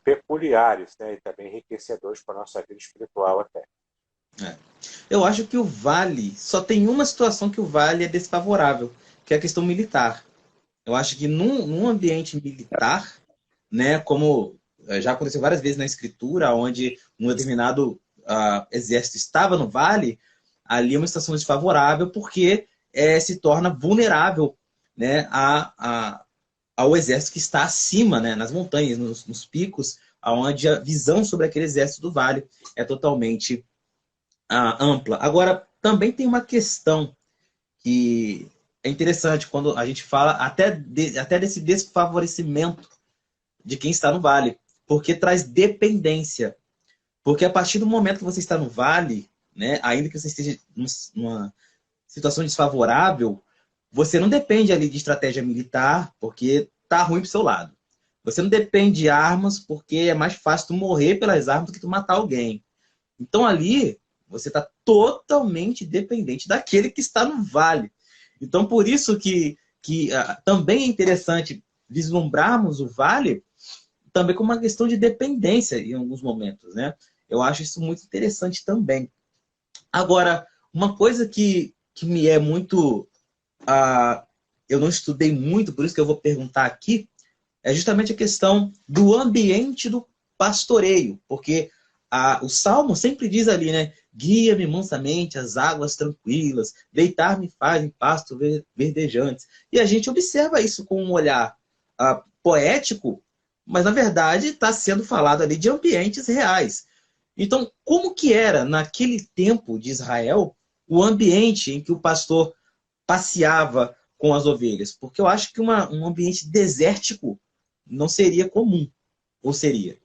peculiares, né? E também enriquecedores para a nossa vida espiritual até. Eu acho que o vale, só tem uma situação que o vale é desfavorável, que é a questão militar. Eu acho que num ambiente militar, né, como já aconteceu várias vezes na escritura, onde um determinado exército estava no vale, ali é uma situação desfavorável porque se torna vulnerável, né, ao exército que está acima, né, nas montanhas, nos picos, onde a visão sobre aquele exército do vale é totalmente ampla. Agora, também tem uma questão que é interessante quando a gente fala até desse desfavorecimento de quem está no vale, porque traz dependência. Porque a partir do momento que você está no vale, né, ainda que você esteja numa situação desfavorável, você não depende ali de estratégia militar, porque tá ruim pro seu lado. Você não depende de armas, porque é mais fácil tu morrer pelas armas do que tu matar alguém. Então ali, você está totalmente dependente daquele que está no vale. Então por isso que também é interessante vislumbrarmos o vale também como uma questão de dependência em alguns momentos, né? Eu acho isso muito interessante também. Agora, uma coisa que me é muito... eu não estudei muito, por isso que eu vou perguntar aqui, é justamente a questão do ambiente do pastoreio, porque o Salmo sempre diz ali, né? Guia-me mansamente às águas tranquilas, deitar-me faz em pastos verdejantes. E a gente observa isso com um olhar poético, mas na verdade está sendo falado ali de ambientes reais. Então, como que era naquele tempo de Israel o ambiente em que o pastor passeava com as ovelhas? Porque eu acho que um ambiente desértico não seria comum, ou seria?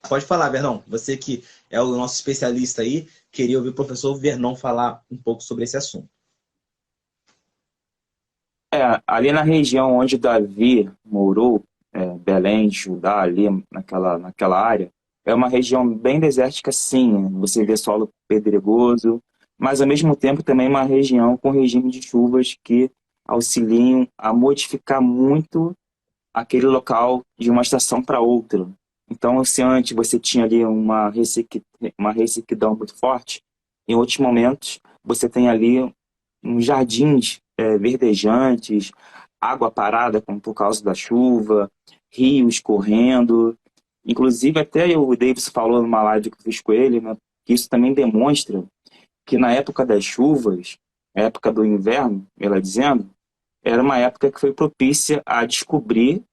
Pode falar, Vernon. Você que é o nosso especialista aí, queria ouvir o professor Vernon falar um pouco sobre esse assunto. Ali na região onde Davi morou, Belém, Judá, ali naquela área, é uma região bem desértica, sim. Você vê solo pedregoso, mas ao mesmo tempo também uma região com regime de chuvas que auxiliam a modificar muito aquele local de uma estação para outra. Então, se antes você tinha ali uma ressequidão muito forte, em outros momentos você tem ali uns jardins verdejantes, água parada por causa da chuva, rios correndo. Inclusive, até o Davis falou numa live que eu fiz com ele, né, que isso também demonstra que na época das chuvas, época do inverno, ela dizendo, era uma época que foi propícia a descobrir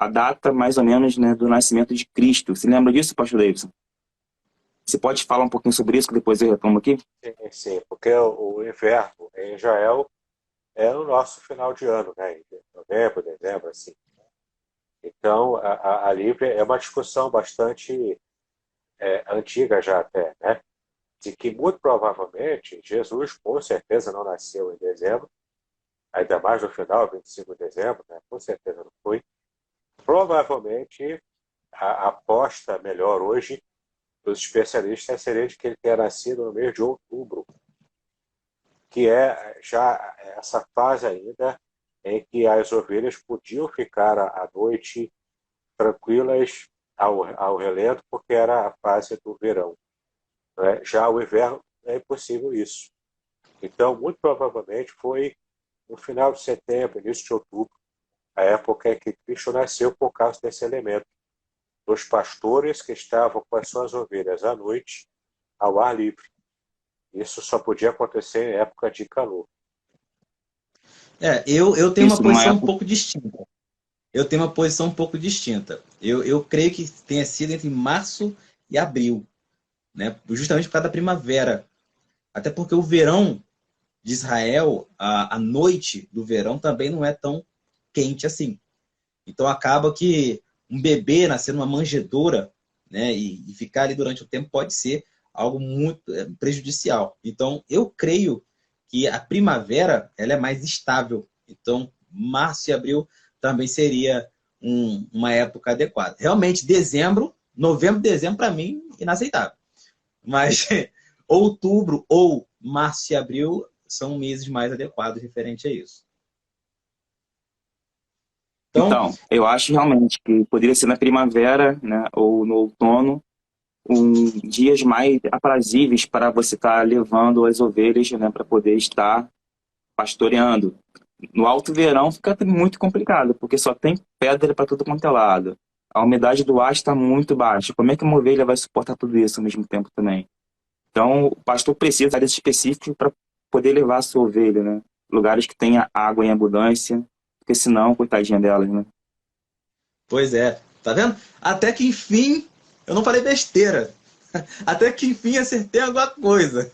a data, mais ou menos, né, do nascimento de Cristo. Você lembra disso, pastor Davidson? Você pode falar um pouquinho sobre isso, que depois eu retomo aqui? Sim, porque o inverno em Israel é o nosso final de ano, né? Em novembro, dezembro, assim. Então, a Bíblia é uma discussão bastante antiga já até, né? De que muito provavelmente Jesus, com certeza, não nasceu em dezembro, ainda mais no final, 25 de dezembro, né? Com certeza não foi. Provavelmente, a aposta melhor hoje dos especialistas seria de que ele tenha nascido no mês de outubro, que é já essa fase ainda em que as ovelhas podiam ficar à noite tranquilas ao relento, porque era a fase do verão, né? Já o inverno é impossível isso. Então, muito provavelmente foi no final de setembro, início de outubro, a época em que Cristo nasceu por causa desse elemento dos pastores que estavam com as suas ovelhas à noite ao ar livre. Isso só podia acontecer em época de calor. Eu tenho Isso uma numa posição um época... pouco distinta. Eu creio que tenha sido entre março e abril, né? Justamente por causa da primavera. Até porque o verão de Israel, a noite do verão também não é tão quente assim. Então acaba que um bebê nascer numa manjedoura, né, e ficar ali durante o tempo pode ser algo muito prejudicial. Então eu creio que a primavera ela é mais estável. Então, março e abril também seria uma época adequada. Realmente, novembro, dezembro, para mim, inaceitável. Mas outubro ou março e abril são meses mais adequados referente a isso. Então, Então, eu acho realmente que poderia ser na primavera, né, ou no outono, dias mais aprazíveis para você estar levando as ovelhas, né, para poder estar pastoreando. No alto verão fica muito complicado, porque só tem pedra para tudo quanto é lado. A umidade do ar está muito baixa. Como é que uma ovelha vai suportar tudo isso ao mesmo tempo também? Então, o pastor precisa de áreas específicas para poder levar a sua ovelha, né? Lugares que tenha água em abundância, porque senão, coitadinha delas, né? pois é, tá vendo? Até que enfim, eu não falei besteira. Até que enfim acertei alguma coisa.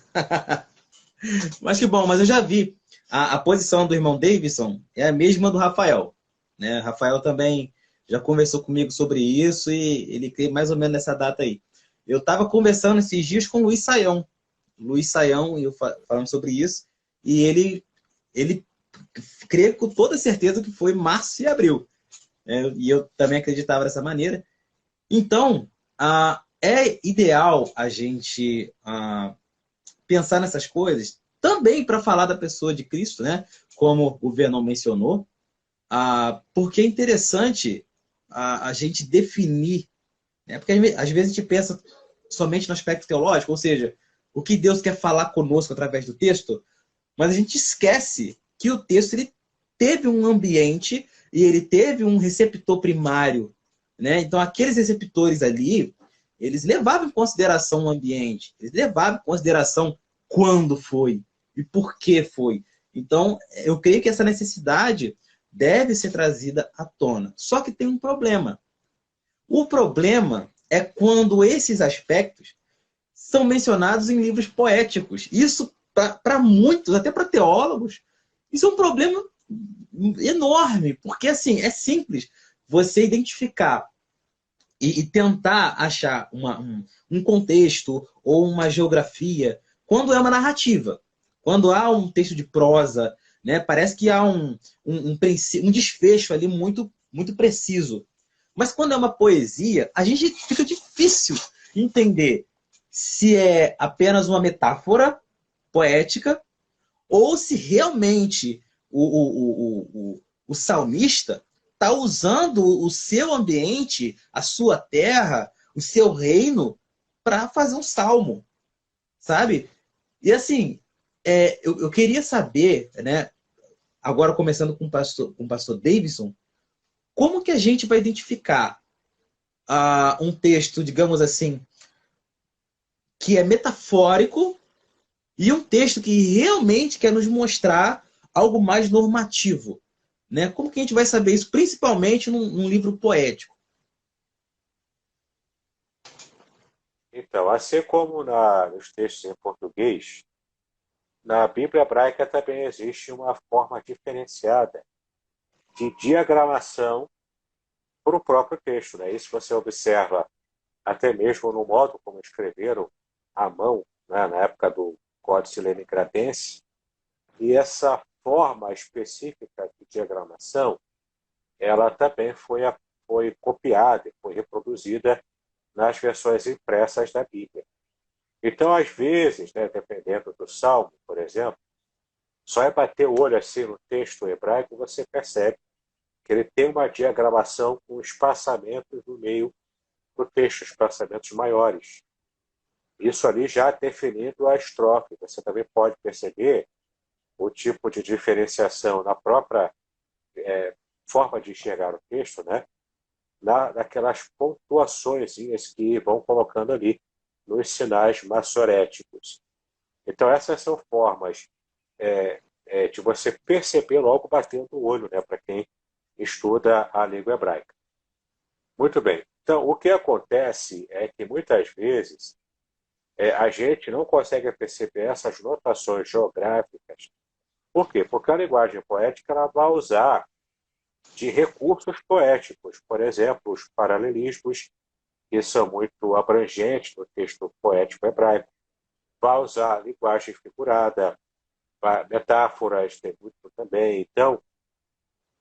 Mas que bom, mas eu já vi. A posição do irmão Davidson é a mesma do Rafael. Né? Rafael também já conversou comigo sobre isso e ele crê mais ou menos nessa data aí. Eu estava conversando esses dias com o Luiz Saião. Luiz Saião e eu falando sobre isso. E ele crê com toda certeza que foi março e abril. E eu também acreditava dessa maneira. Então, é ideal a gente pensar nessas coisas também para falar da pessoa de Cristo, né? Como o Vernon mencionou, porque é interessante a gente definir, né? Porque às vezes a gente pensa somente no aspecto teológico, ou seja, o que Deus quer falar conosco através do texto, mas a gente esquece que o texto ele teve um ambiente e ele teve um receptor primário, né? Então aqueles receptores ali, eles levavam em consideração o ambiente, eles levavam em consideração quando foi e por que foi. Então, eu creio que essa necessidade deve ser trazida à tona. Só que tem um problema. O problema é quando esses aspectos são mencionados em livros poéticos. Isso, para muitos, até para teólogos, isso é um problema enorme, porque assim, é simples você identificar e tentar achar um contexto ou uma geografia quando é uma narrativa. Quando há um texto de prosa, né, parece que há um desfecho ali muito, muito preciso. Mas quando é uma poesia, a gente fica difícil entender se é apenas uma metáfora poética ou se realmente o salmista está usando o seu ambiente, a sua terra, o seu reino para fazer um salmo, sabe? E assim, eu queria saber, né, agora começando com o pastor Davidson, como que a gente vai identificar um texto, digamos assim, que é metafórico e um texto que realmente quer nos mostrar algo mais normativo, né? Como que a gente vai saber isso, principalmente num livro poético? Então, assim como nos textos em português, na Bíblia hebraica também existe uma forma diferenciada de diagramação para o próprio texto. Né? Isso você observa até mesmo no modo como escreveram à mão, né, na época do Códice Leningradense. E essa forma específica de diagramação, ela também foi copiada e foi reproduzida nas versões impressas da Bíblia. Então, às vezes, né, dependendo do Salmo, por exemplo, só é bater o olho assim no texto hebraico, você percebe que ele tem uma diagramação com espaçamentos no meio do texto, espaçamentos maiores. Isso ali já definindo a estrofe. Você também pode perceber o tipo de diferenciação na própria forma de enxergar o texto, né? Naquelas pontuações que vão colocando ali nos sinais maçoréticos. Então, essas são formas de você perceber logo batendo o olho, né, para quem estuda a língua hebraica. Muito bem. Então, o que acontece é que muitas vezes a gente não consegue perceber essas notações geográficas. Por quê? Porque a linguagem poética ela vai usar de recursos poéticos, por exemplo, os paralelismos, que são muito abrangentes no texto poético hebraico, vai usar a linguagem figurada, metáforas, tem muito também. Então,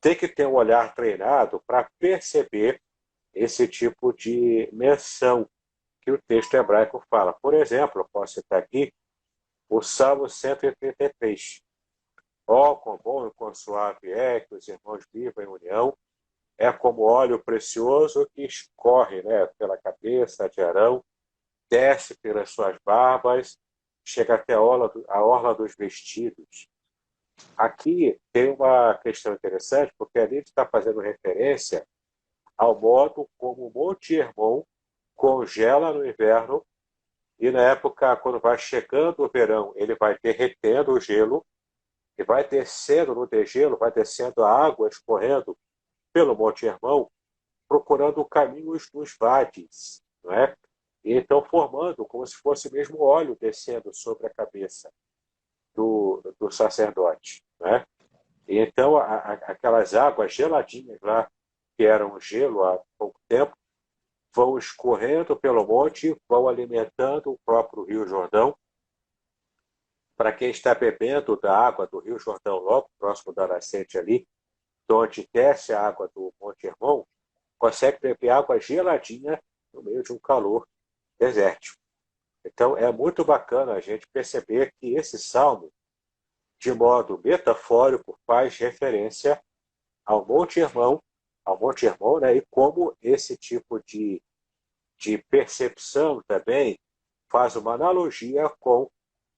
tem que ter um olhar treinado para perceber esse tipo de menção que o texto hebraico fala. Por exemplo, eu posso citar aqui o Salmo 133. Ó, quão bom e quão suave é que os irmãos vivam em união, é como óleo precioso que escorre, né, pela cabeça de Arão, desce pelas suas barbas, chega até a orla dos vestidos. Aqui tem uma questão interessante, porque ali está fazendo referência ao modo como o Monte Hermon congela no inverno e na época, quando vai chegando o verão, ele vai derretendo o gelo e vai descendo no degelo, vai descendo a água escorrendo pelo Monte Hermon, procurando caminhos dos vades, não é? E então formando como se fosse mesmo óleo descendo sobre a cabeça do sacerdote, né? E então aquelas águas geladinhas lá, que eram gelo há pouco tempo, vão escorrendo pelo monte, vão alimentando o próprio Rio Jordão. Para quem está bebendo da água do Rio Jordão, logo próximo da nascente ali, de onde desce a água do Monte Hermon, consegue beber água geladinha no meio de um calor desértico. Então é muito bacana a gente perceber que esse salmo, de modo metafórico, faz referência ao Monte Hermon, né? E como esse tipo de percepção também faz uma analogia com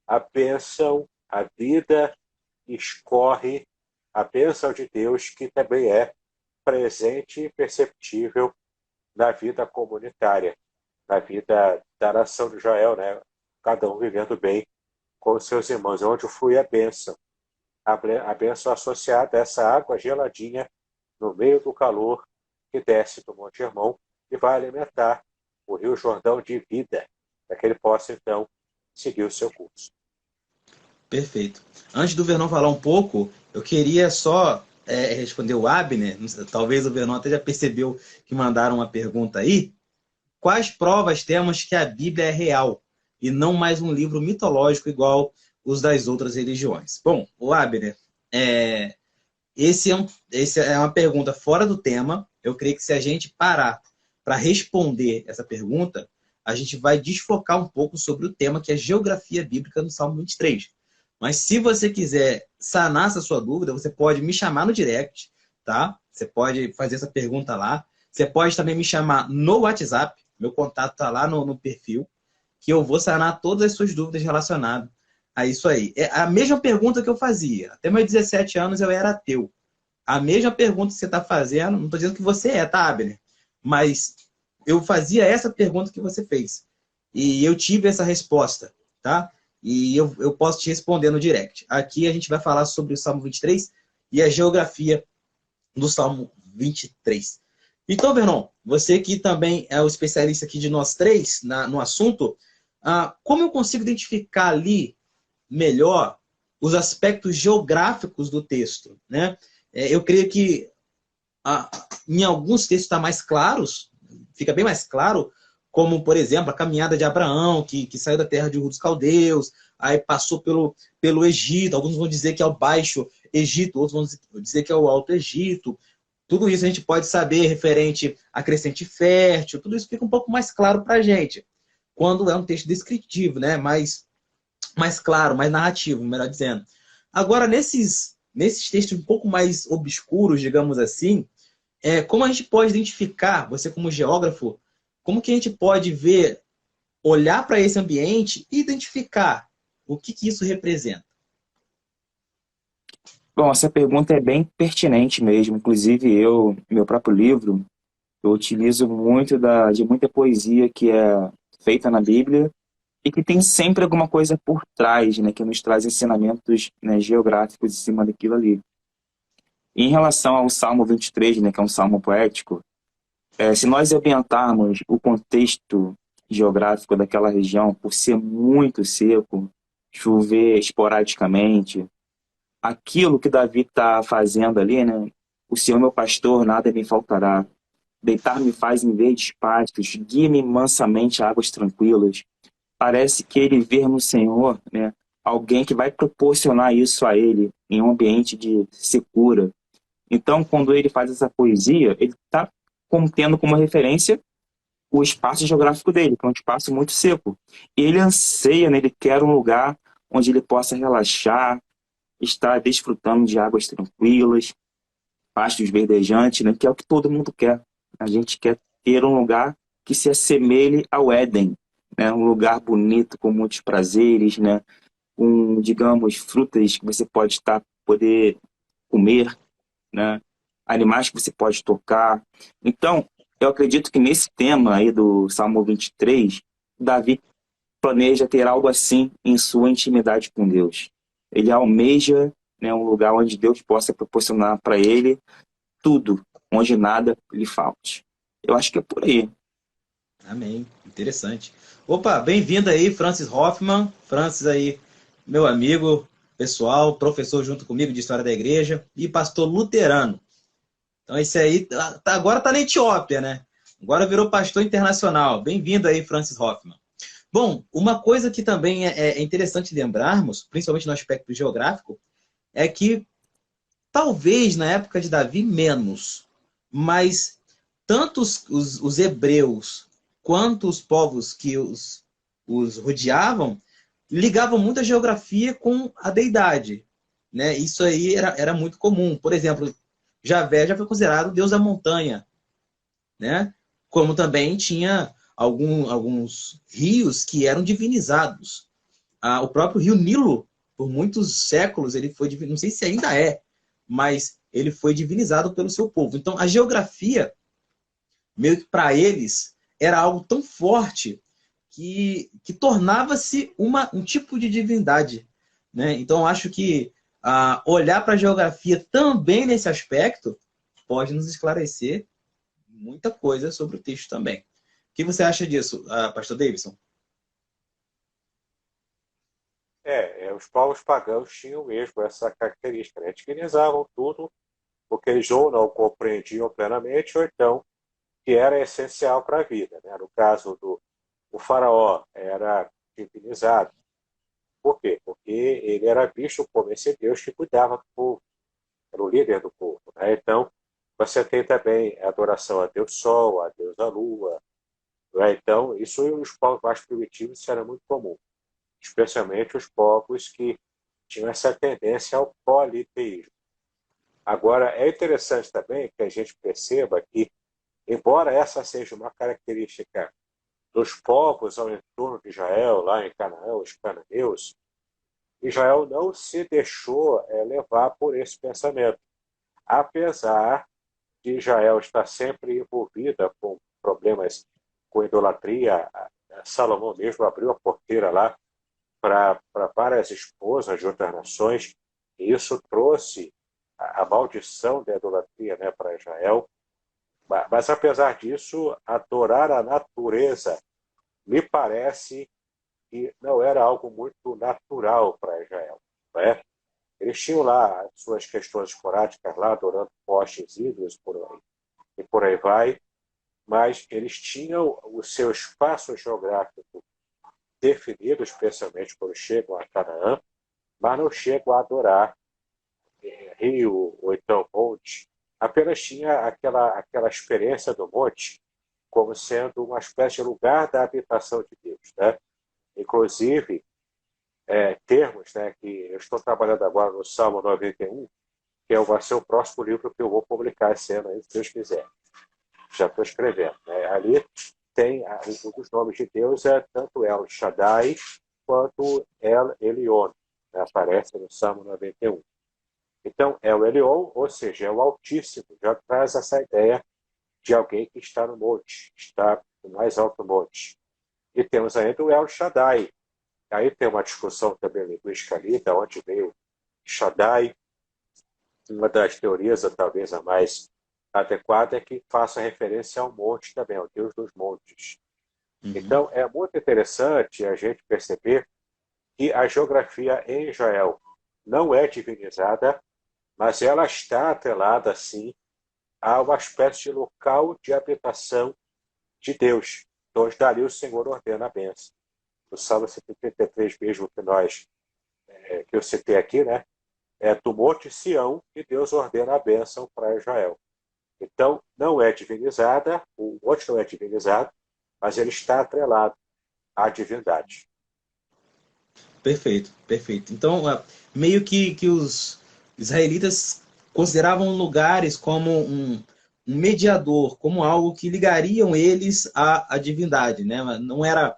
a bênção, a vida escorre, a bênção de Deus, que também é presente e perceptível na vida comunitária, na vida da nação de Israel, né? Cada um vivendo bem com os seus irmãos, onde flui a bênção. A bênção associada a essa água geladinha no meio do calor que desce do Monte Hermon e vai alimentar o Rio Jordão de vida, para que ele possa, então, seguir o seu curso. Perfeito. Antes do Vernon falar um pouco, eu queria só responder o Abner. Talvez o Vernon até já percebeu que mandaram uma pergunta aí. Quais provas temos que a Bíblia é real e não mais um livro mitológico igual os das outras religiões? Bom, o Abner, esse é uma pergunta fora do tema. Eu creio que se a gente parar para responder essa pergunta, a gente vai desfocar um pouco sobre o tema, que é geografia bíblica no Salmo 23. Mas se você quiser sanar essa sua dúvida, você pode me chamar no direct, tá? Você pode fazer essa pergunta lá. Você pode também me chamar no WhatsApp. Meu contato está lá no perfil, que eu vou sanar todas as suas dúvidas relacionadas a isso aí. É a mesma pergunta que eu fazia. Até meus 17 anos eu era ateu. A mesma pergunta que você está fazendo, não estou dizendo que você tá, Abner? Mas eu fazia essa pergunta que você fez. E eu tive essa resposta, tá? E eu posso te responder no direct. Aqui a gente vai falar sobre o Salmo 23 e a geografia do Salmo 23. Então, Vernon, você que também é o especialista aqui de nós três no assunto, como eu consigo identificar ali melhor os aspectos geográficos do texto, né? Eu creio que em alguns textos está mais claros, fica bem mais claro, como, por exemplo, a caminhada de Abraão, que saiu da terra de Ur dos Caldeus, aí passou pelo Egito. Alguns vão dizer que é o Baixo Egito, outros vão dizer que é o Alto Egito. Tudo isso a gente pode saber referente à crescente fértil, tudo isso fica um pouco mais claro para a gente, quando é um texto descritivo, né? mais claro, mais narrativo, melhor dizendo. Agora, nesses textos um pouco mais obscuros, digamos assim, como a gente pode identificar, você como geógrafo, como que a gente pode ver, olhar para esse ambiente e identificar o que isso representa? Bom, essa pergunta é bem pertinente mesmo. Inclusive, meu próprio livro, eu utilizo muito de muita poesia que é feita na Bíblia e que tem sempre alguma coisa por trás, né, que nos traz ensinamentos, né, geográficos em cima daquilo ali. Em relação ao Salmo 23, né, que é um salmo poético, se nós ambientarmos o contexto geográfico daquela região, por ser muito seco, chover esporadicamente, aquilo que Davi está fazendo ali, né? O Senhor meu pastor, nada me faltará. Deitar-me faz em verdes pastos, guia-me mansamente a águas tranquilas. Parece que ele vê no Senhor, né, alguém que vai proporcionar isso a ele em um ambiente de secura. Então, quando ele faz essa poesia, ele está tendo como referência o espaço geográfico dele, que é um espaço muito seco. E ele anseia, né, ele quer um lugar onde ele possa relaxar, estar desfrutando de águas tranquilas, pastos verdejantes, né, que é o que todo mundo quer. A gente quer ter um lugar que se assemelhe ao Éden, né, um lugar bonito, com muitos prazeres, né, com, digamos, frutas que você pode poder comer, né, animais que você pode tocar. Então, eu acredito que nesse tema aí do Salmo 23, Davi planeja ter algo assim em sua intimidade com Deus. Ele almeja, né, um lugar onde Deus possa proporcionar para ele tudo, onde nada lhe falte. Eu acho que é por aí. Amém. Interessante. Opa, bem-vindo aí, Francis Hoffman. Francis aí, meu amigo pessoal, professor junto comigo de História da Igreja e pastor luterano. Então esse aí agora tá na Etiópia, né? Agora virou pastor internacional. Bem-vindo aí, Francis Hoffman. Bom, uma coisa que também é interessante lembrarmos, principalmente no aspecto geográfico, é que talvez na época de Davi menos, mas tanto os hebreus quanto os povos que os rodeavam ligavam muito a geografia com a deidade, né? Isso aí era muito comum. Por exemplo, Javé já foi considerado o deus da montanha, né? Como também tinha alguns rios que eram divinizados. O próprio rio Nilo, por muitos séculos, ele foi, não sei se ainda é, mas ele foi divinizado pelo seu povo. Então, a geografia, meio que para eles, era algo tão forte que tornava-se um tipo de divindade, né? Então, acho que olhar para a geografia também nesse aspecto pode nos esclarecer muita coisa sobre o texto também. O que você acha disso, pastor Davidson? Os povos pagãos tinham mesmo essa característica, né? Divinizavam tudo, porque eles ou não compreendiam plenamente, ou então que era essencial para a vida, né? No caso do o faraó, era divinizado. Por quê? Porque ele era visto como esse Deus que cuidava do povo, era o líder do povo, né? Então, você tem também a adoração a Deus Sol, a Deus da Lua, né? Então, isso nos povos mais primitivos isso era muito comum, especialmente os povos que tinham essa tendência ao politeísmo. Agora, é interessante também que a gente perceba que, embora essa seja uma característica dos povos ao entorno de Israel, lá em Canaã, os cananeus, Israel não se deixou levar por esse pensamento, apesar de Israel estar sempre envolvida com problemas com idolatria. Salomão mesmo abriu a porteira lá para várias esposas de outras nações, e isso trouxe a maldição da idolatria, né, para Israel. Mas, apesar disso, adorar a natureza me parece que não era algo muito natural para Israel. Não é? Eles tinham lá as suas questões esporádicas, lá adorando postes, ídolos e por aí vai, mas eles tinham o seu espaço geográfico definido, especialmente quando chegam a Canaã, mas não chegam a adorar rio ou então monte. Apenas tinha aquela experiência do monte como sendo uma espécie de lugar da habitação de Deus. Né? Inclusive, termos, né, que eu estou trabalhando agora no Salmo 91, que vai ser o próximo livro que eu vou publicar esse ano, aí, se Deus quiser. Já estou escrevendo. Né? Ali tem um dos nomes de Deus, tanto El Shaddai quanto El Elyon, né? Aparece no Salmo 91. Então, El Elyon, ou seja, é o Altíssimo, já traz essa ideia de alguém que está no monte, está no mais alto monte. E temos ainda o El Shaddai. Aí tem uma discussão também linguística ali, de onde veio Shaddai. Uma das teorias, talvez a mais adequada, é que faça referência ao monte também, ao Deus dos montes. Uhum. Então, é muito interessante a gente perceber que a geografia em Israel não é divinizada, mas ela está atrelada, sim, a uma espécie de local de habitação de Deus, onde dali o Senhor ordena a bênção. No Salmo 133 mesmo que nós que eu citei aqui, né? É do Monte Sião que Deus ordena a bênção para Israel. Então, não é divinizada, o monte não é divinizado, mas ele está atrelado à divindade. Perfeito, perfeito. Então, meio que os israelitas consideravam lugares como um mediador, como algo que ligariam eles à divindade, né? Não era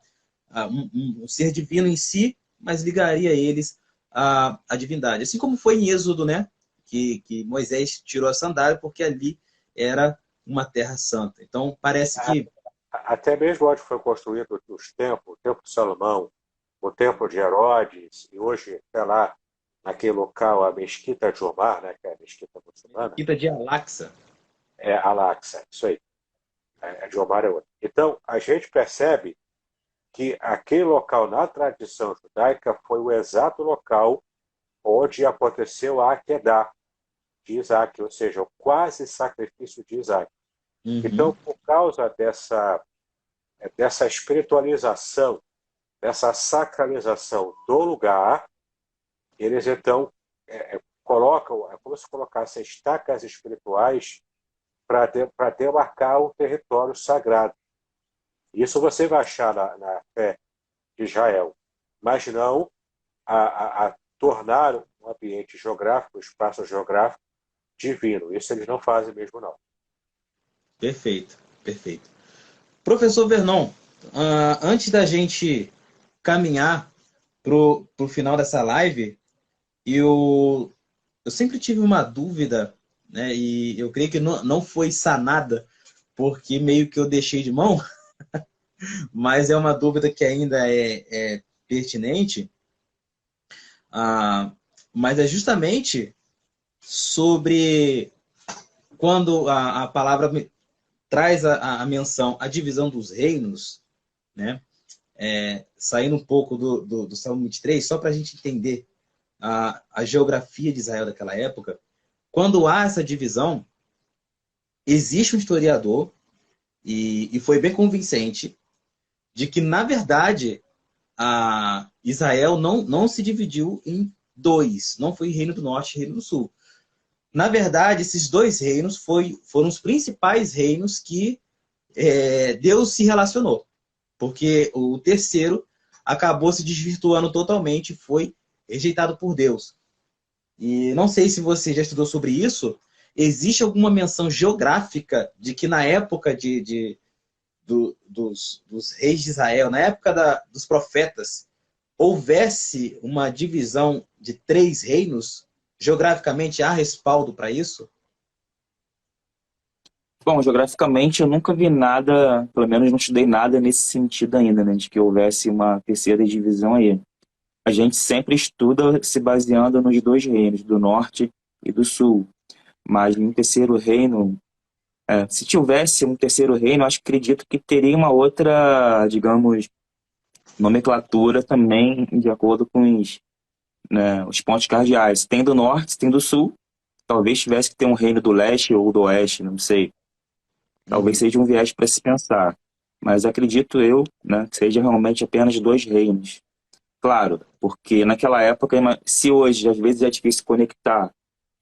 um ser divino em si, mas ligaria eles à divindade. Assim como foi em Êxodo, né? Que Moisés tirou a sandália porque ali era uma terra santa. Então, parece que... Até mesmo onde foi construído os templos, o Templo de Salomão, o Templo de Herodes, e hoje, sei lá, naquele local, a Mesquita de Omar, né, que é a Mesquita muçulmana, Quinta de Al-Aqsa. é Al-Aqsa, isso aí. A de Omar é outra. Então, a gente percebe que aquele local, na tradição judaica, foi o exato local onde aconteceu a Akedah de Isaac, ou seja, o quase sacrifício de Isaac. Então, Uhum. por causa dessa espiritualização, dessa sacralização do lugar, eles então colocam, é como se colocassem estacas espirituais para demarcar um território sagrado. Isso você vai achar na fé de Israel, mas não a tornar um ambiente geográfico, um espaço geográfico divino. Isso eles não fazem mesmo, não. Perfeito, perfeito. Professor Vernon, antes da gente caminhar pro final dessa live, eu sempre tive uma dúvida, né? E eu creio que não foi sanada, porque meio que eu deixei de mão, mas é uma dúvida que ainda é pertinente. Mas é justamente sobre quando a palavra traz a menção, a divisão dos reinos, né? Saindo um pouco do Salmo 23, só para a gente entender a geografia de Israel daquela época. Quando há essa divisão, existe um historiador, e foi bem convincente, de que, na verdade, Israel não se dividiu em dois. Não foi Reino do Norte e Reino do Sul. Na verdade, esses dois reinos foram os principais reinos que Deus se relacionou. Porque o terceiro acabou se desvirtuando totalmente, foi rejeitado por Deus. E não sei se você já estudou sobre isso, existe alguma menção geográfica de que na época dos reis de Israel, na época dos profetas, houvesse uma divisão de três reinos? Geograficamente há respaldo para isso? Bom, geograficamente eu nunca vi nada, pelo menos não estudei nada nesse sentido ainda, né, de que houvesse uma terceira divisão aí. A gente sempre estuda se baseando nos dois reinos, do norte e do sul. Mas em um terceiro reino, se tivesse um terceiro reino, eu acredito que teria uma outra, digamos, nomenclatura também de acordo com os pontos cardeais. Tem do norte, tem do sul. Talvez tivesse que ter um reino do leste ou do oeste, não sei. Talvez seja um viés para se pensar. Mas acredito eu, né, que seja realmente apenas dois reinos. Claro, porque naquela época, se hoje às vezes é difícil conectar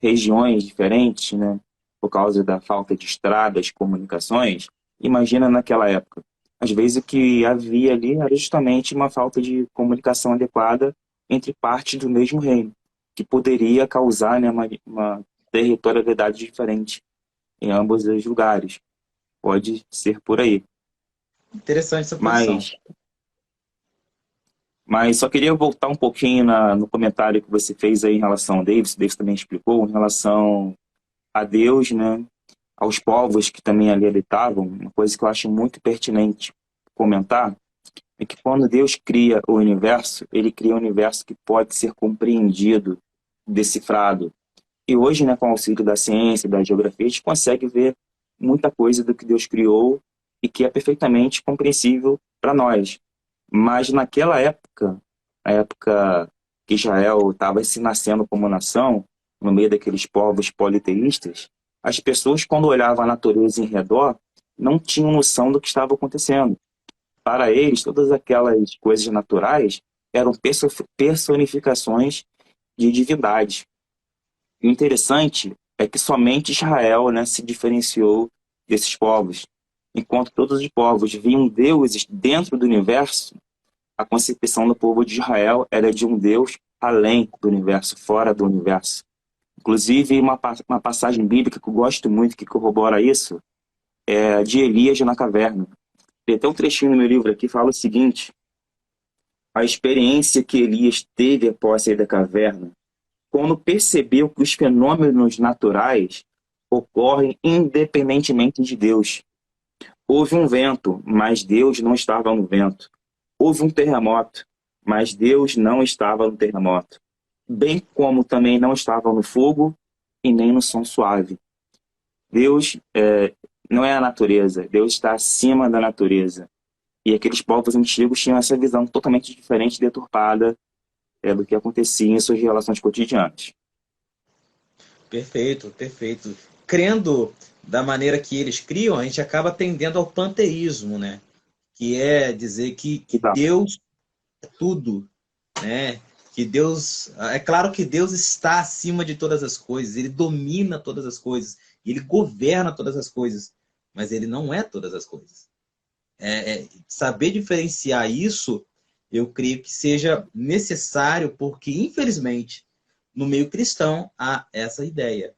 regiões diferentes, né, por causa da falta de estradas, comunicações, imagina naquela época. Às vezes o que havia ali era justamente uma falta de comunicação adequada entre partes do mesmo reino, que poderia causar, né, uma territorialidade diferente em ambos os lugares. Pode ser por aí. Interessante essa posição. Mas só queria voltar um pouquinho no comentário que você fez aí em relação a Davis. Davis também explicou em relação a Deus, né, aos povos que também ali habitavam. Uma coisa que eu acho muito pertinente comentar é que quando Deus cria o universo, ele cria um universo que pode ser compreendido, decifrado. E hoje, né, com o auxílio da ciência, da geografia, a gente consegue ver muita coisa do que Deus criou e que é perfeitamente compreensível para nós. Mas naquela época, a época que Israel estava se nascendo como nação, no meio daqueles povos politeístas, as pessoas, quando olhavam a natureza em redor, não tinham noção do que estava acontecendo. Para eles, todas aquelas coisas naturais eram personificações de divindade. E o interessante é que somente Israel, né, se diferenciou desses povos. Enquanto todos os povos viam deuses dentro do universo, a concepção do povo de Israel era de um Deus além do universo, fora do universo. Inclusive, uma passagem bíblica que eu gosto muito, que corrobora isso, é de Elias na caverna. Tem até um trechinho no meu livro aqui que fala o seguinte: a experiência que Elias teve após sair da caverna, quando percebeu que os fenômenos naturais ocorrem independentemente de Deus. Houve um vento, mas Deus não estava no vento. Houve um terremoto, mas Deus não estava no terremoto. Bem como também não estava no fogo e nem no som suave. Deus não é a natureza, Deus está acima da natureza. E aqueles povos antigos tinham essa visão totalmente diferente, deturpada do que acontecia em suas relações cotidianas. Perfeito, perfeito. Crendo da maneira que eles criam, a gente acaba tendendo ao panteísmo, né? Que é dizer que Deus é tudo, né? Que Deus, é claro que Deus está acima de todas as coisas, ele domina todas as coisas, ele governa todas as coisas, mas ele não é todas as coisas. Saber diferenciar isso, eu creio que seja necessário, porque infelizmente no meio cristão há essa ideia.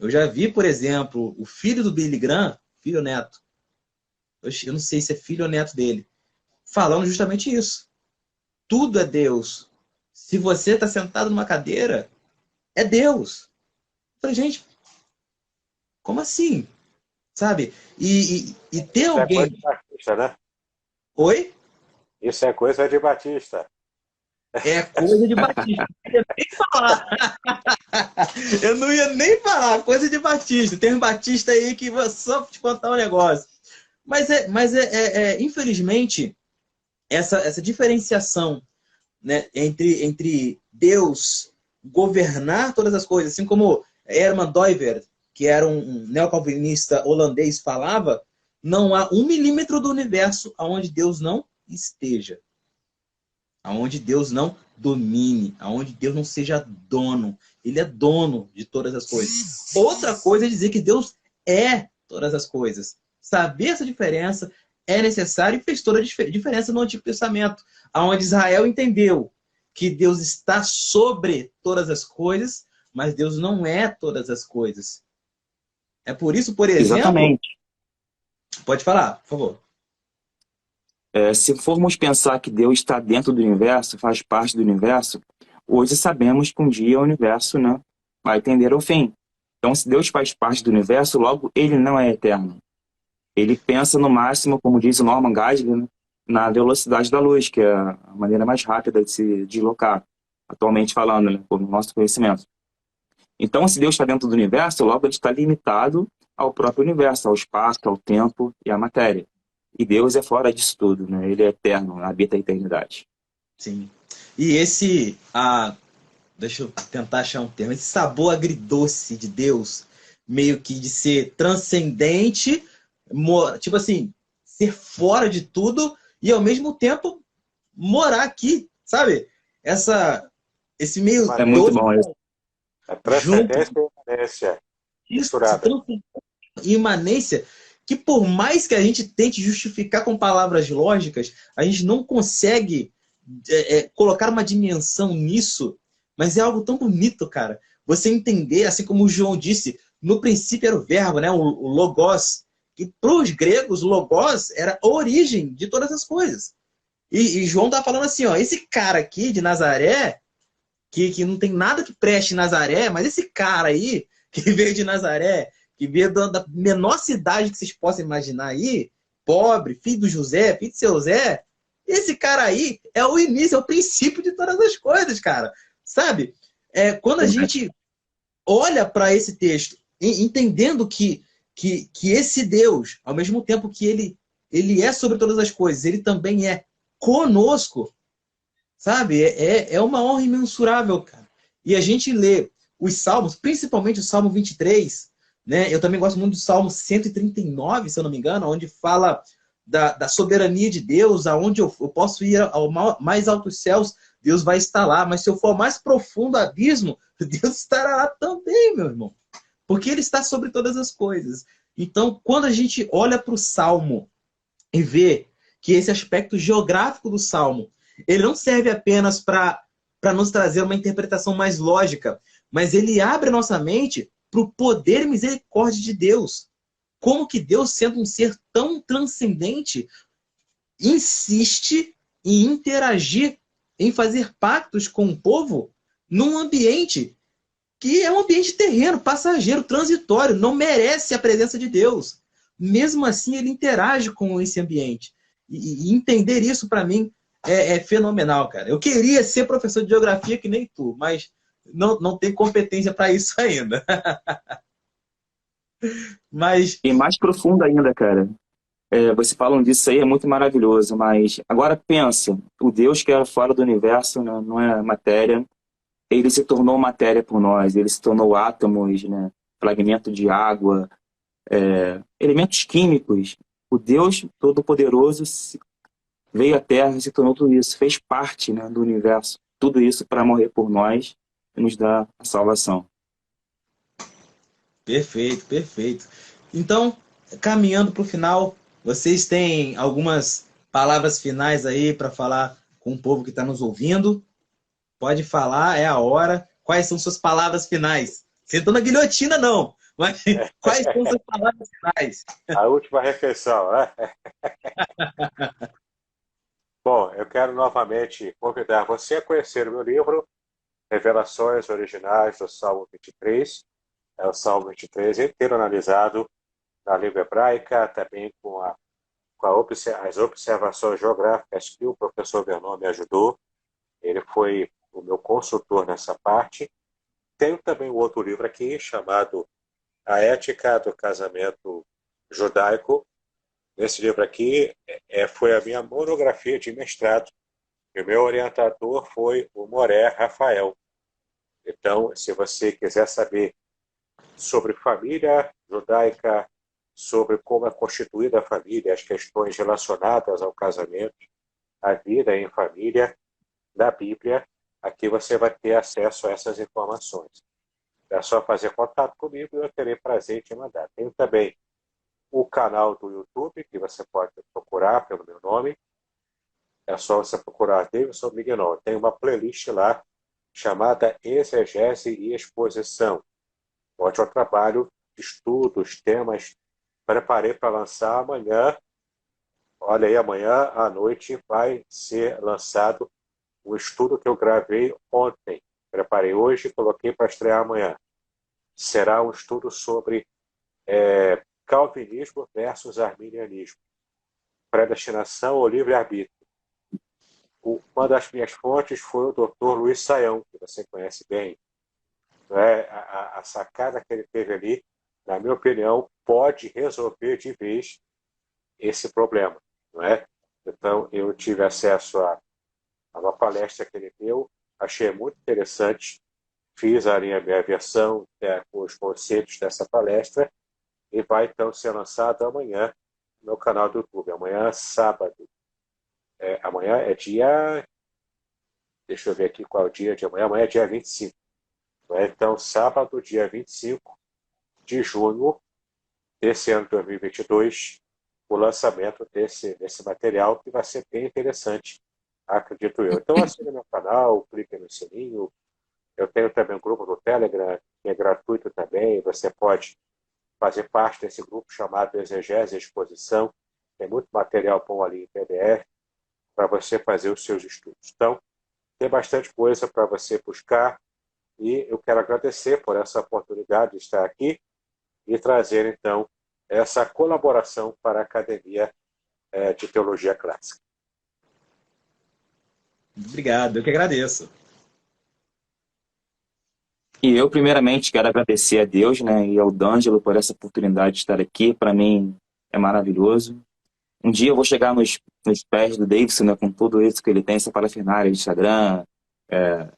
Eu já vi, por exemplo, o filho do Billy Graham, filho ou neto, eu não sei se é filho ou neto dele, falando justamente isso. Tudo é Deus. Se você está sentado numa cadeira, é Deus. Eu falei, gente, como assim? Sabe? E ter Isso alguém... é coisa de Batista, né? Oi? Isso é coisa de Batista. É coisa de Batista. Eu não ia nem falar. Eu não ia nem falar, coisa de Batista. Tem um Batista aí que vou só te contar um negócio. Mas infelizmente, essa diferenciação, né, entre Deus governar todas as coisas, assim como Herman Doiver, que era um neocalvinista holandês, falava, não há 1 milímetro do universo onde Deus não esteja. Aonde Deus não domine, aonde Deus não seja dono. Ele é dono de todas as coisas. Outra coisa é dizer que Deus é todas as coisas. Saber essa diferença é necessário e fez toda a diferença no Antigo Testamento, aonde Israel entendeu que Deus está sobre todas as coisas, mas Deus não é todas as coisas. É por isso, por exemplo... Exatamente. Pode falar, por favor. Se formos pensar que Deus está dentro do universo, faz parte do universo, hoje sabemos que um dia o universo, né, vai tender ao fim. Então, se Deus faz parte do universo, logo ele não é eterno. Ele pensa no máximo, como diz o Norman Geisler, né, na velocidade da luz, que é a maneira mais rápida de se deslocar, atualmente falando, né, por nosso conhecimento. Então, se Deus está dentro do universo, logo ele está limitado ao próprio universo, ao espaço, ao tempo e à matéria. E Deus é fora disso tudo, né? Ele é eterno, habita a eternidade. Sim. E deixa eu tentar achar um termo, esse sabor agridoce de Deus, meio que de ser transcendente, tipo assim, ser fora de tudo e ao mesmo tempo morar aqui, sabe? Esse meio É muito bom isso. A transcendência e imanência misturada. E imanência, que por mais que a gente tente justificar com palavras lógicas, a gente não consegue colocar uma dimensão nisso, mas é algo tão bonito, cara. Você entender, assim como o João disse, no princípio era o verbo, né? o logos, que para os gregos, logos era a origem de todas as coisas. E João tá falando assim, ó, esse cara aqui de Nazaré, que não tem nada que preste em Nazaré, mas esse cara aí, que veio de Nazaré, que veio da menor cidade que vocês possam imaginar aí, pobre, filho do José, filho de seu Zé, esse cara aí é o início, é o princípio de todas as coisas, cara. Sabe? Quando a gente olha para esse texto, entendendo que esse Deus, ao mesmo tempo que ele é sobre todas as coisas, ele também é conosco, sabe? É uma honra imensurável, cara. E a gente lê os salmos, principalmente o Salmo 23, né? Eu também gosto muito do Salmo 139, se eu não me engano, onde fala da soberania de Deus, aonde eu posso ir ao mais altos céus, Deus vai estar lá. Mas se eu for ao mais profundo abismo, Deus estará lá também, meu irmão. Porque Ele está sobre todas as coisas. Então, quando a gente olha para o Salmo e vê que esse aspecto geográfico do Salmo, ele não serve apenas para nos trazer uma interpretação mais lógica, mas ele abre a nossa mente para o poder e misericórdia de Deus. Como que Deus, sendo um ser tão transcendente, insiste em interagir, em fazer pactos com o povo num ambiente que é um ambiente terreno, passageiro, transitório, não merece a presença de Deus. Mesmo assim, ele interage com esse ambiente. E entender isso, para mim, é fenomenal, cara. Eu queria ser professor de geografia que nem tu, mas não tenho competência para isso ainda. Mas... E mais profundo ainda, cara. Você falando disso aí é muito maravilhoso, mas agora pensa, o Deus que era fora do universo, né, não é matéria, ele se tornou matéria por nós, ele se tornou átomos, né, fragmento de água, elementos químicos. O Deus Todo-Poderoso veio à Terra e se tornou tudo isso, fez parte, né, do universo, tudo isso para morrer por nós e nos dar a salvação. Perfeito, perfeito. Então, caminhando para o final, vocês têm algumas palavras finais aí para falar com o povo que está nos ouvindo? Pode falar, é a hora. Quais são suas palavras finais? Sentou na guilhotina, não. Mas quais são suas palavras finais? A última refeição, né? Bom, eu quero novamente convidar você a conhecer o meu livro, Revelações Originais do Salmo 23. É o Salmo 23 inteiro analisado na língua hebraica, também com as observações geográficas que o professor Vernon me ajudou. Ele foi o meu consultor nessa parte. Tenho também um outro livro aqui, chamado A Ética do Casamento Judaico. Esse livro aqui foi a minha monografia de mestrado. E o meu orientador foi o Moré Rafael. Então, se você quiser saber sobre família judaica, sobre como é constituída a família, as questões relacionadas ao casamento, a vida em família, na Bíblia, aqui você vai ter acesso a essas informações. É só fazer contato comigo e eu terei prazer em te mandar. Tenho também o canal do YouTube, que você pode procurar pelo meu nome. É só você procurar Davidson Mignon. Tem uma playlist lá chamada Exegese e Exposição. Ótimo trabalho, estudos, temas. Preparei para lançar amanhã. Olha aí, amanhã à noite vai ser lançado o estudo que eu gravei ontem. Preparei hoje e coloquei para estrear amanhã. Será um estudo sobre calvinismo versus arminianismo. Predestinação ou livre-arbítrio. Uma das minhas fontes foi o Dr. Luiz Saião, que você conhece bem. A sacada que ele teve ali, na minha opinião, pode resolver de vez esse problema. Não é? Então, eu tive acesso a uma palestra que ele deu, achei muito interessante, fiz ali a minha versão com os conceitos dessa palestra e vai, então, ser lançado amanhã no canal do YouTube. Amanhã, sábado. Amanhã é dia... Deixa eu ver aqui qual é o dia de amanhã. Amanhã é dia 25. Então, sábado, dia 25 de junho desse ano de 2022, o lançamento desse material, que vai ser bem interessante, acredito eu. Então, assine meu canal, clique no sininho. Eu tenho também um grupo no Telegram, que é gratuito também. Você pode fazer parte desse grupo chamado Exegese e Exposição. Tem muito material bom ali em PDF para você fazer os seus estudos. Então, tem bastante coisa para você buscar. E eu quero agradecer por essa oportunidade de estar aqui e trazer, então, essa colaboração para a Academia de Teologia Clássica. Obrigado, eu que agradeço. E eu, primeiramente, quero agradecer a Deus, né, e ao D'Angelo por essa oportunidade de estar aqui. Para mim, é maravilhoso. Um dia eu vou chegar nos pés do Davidson, né, com tudo isso que ele tem, essa parafernália de Instagram,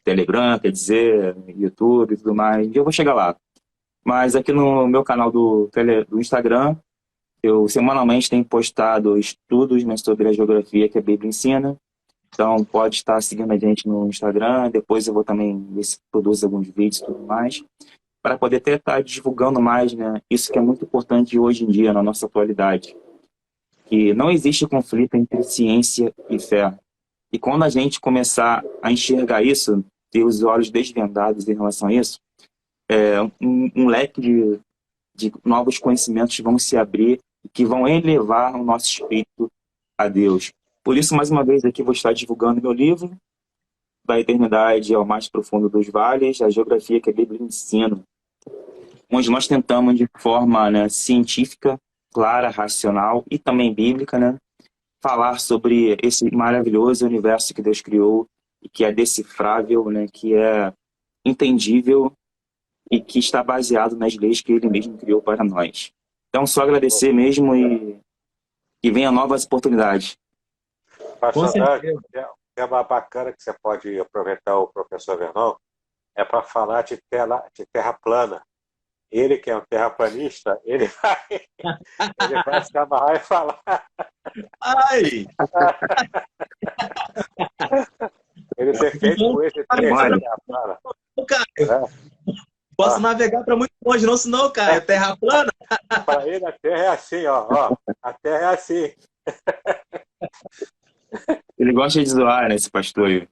Telegram, quer dizer, YouTube e tudo mais. Um dia eu vou chegar lá. Mas aqui no meu canal do Instagram, Eu semanalmente tenho postado estudos, né, sobre a geografia que a Bíblia ensina. Então pode estar seguindo a gente no Instagram. Depois eu vou também ver se produzo alguns vídeos e tudo mais, para poder até estar divulgando mais, né? Isso que é muito importante hoje em dia, na nossa atualidade. Que não existe conflito entre ciência e fé. E quando a gente começar a enxergar isso, ter os olhos desvendados em relação a isso, um leque de novos conhecimentos vão se abrir e que vão elevar o nosso espírito a Deus. Por isso, mais uma vez, aqui vou estar divulgando meu livro, Da Eternidade ao Mais Profundo dos Vales, a geografia que a Bíblia ensina, onde nós tentamos, de forma, né, científica, clara, racional e também bíblica, né, falar sobre esse maravilhoso universo que Deus criou e que é decifrável, né, que é entendível e que está baseado nas leis que Ele mesmo criou para nós. Então, só agradecer mesmo e que venham novas oportunidades. Com Pastor Doug, certeza. é uma bacana que você pode aproveitar o professor Vernon, é para falar de terra plana. Ele, que é um terraplanista, ele vai se amarrar e falar. Ai! Ele ter feito com esse trecho da terra plana. Caio, posso navegar para muito longe, não, senão, Caio, terra plana. Para ele, a terra é assim, ó. A terra é assim. Ele gosta de zoar, né, esse pastor aí.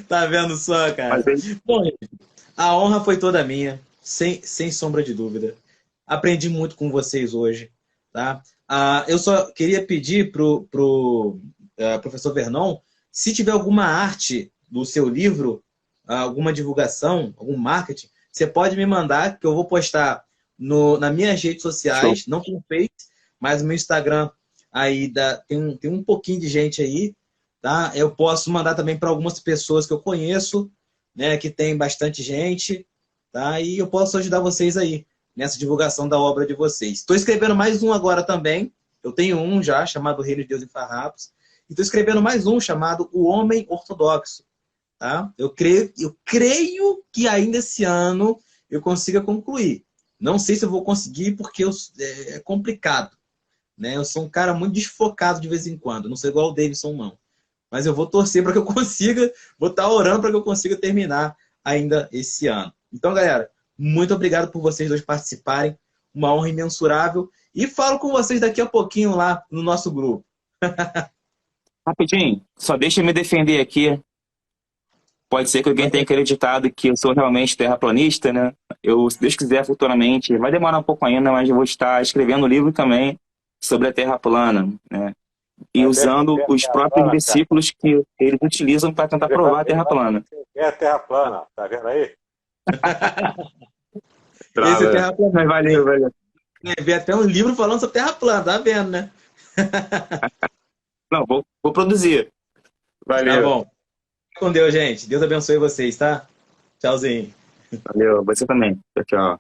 Tá vendo só, cara? Bom, a honra foi toda minha, sem sombra de dúvida. Aprendi muito com vocês hoje, tá? Eu só queria pedir pro professor Vernon, se tiver alguma arte do seu livro, alguma divulgação, algum marketing, você pode me mandar, que eu vou postar nas minhas redes sociais, Show. não no Face, mas no meu Instagram. Aí tem um pouquinho de gente aí, tá? Eu posso mandar também para algumas pessoas que eu conheço, né, que tem bastante gente, tá? E eu posso ajudar vocês aí nessa divulgação da obra de vocês. Estou escrevendo mais um agora também. Eu tenho um já chamado Reino de Deus em Farrapos. E estou escrevendo mais um chamado O Homem Ortodoxo, tá? Eu creio que ainda esse ano eu consiga concluir. Não sei se eu vou conseguir porque é complicado, né? Eu sou um cara muito desfocado de vez em quando. Não sou igual o Davidson, não. Mas eu vou torcer para que eu consiga, vou estar orando para que eu consiga terminar ainda esse ano. Então, galera, muito obrigado por vocês dois participarem. Uma honra imensurável. E falo com vocês daqui a pouquinho lá no nosso grupo. Rapidinho, só deixa eu me defender aqui. Pode ser que alguém tenha acreditado que eu sou realmente terraplanista, né? Se Deus quiser, futuramente, vai demorar um pouco ainda, mas eu vou estar escrevendo um livro também sobre a Terra plana, né? E usando os próprios versículos que eles utilizam para tentar provar a Terra plana. É a terra plana, tá vendo aí? Esse é Terra plana. Mas valeu. Vê até um livro falando sobre Terra plana, tá vendo, né? Não, vou produzir. Valeu. Tá bom. Com Deus, gente. Deus abençoe vocês, tá? Tchauzinho. Valeu, você também. Tchau, tchau.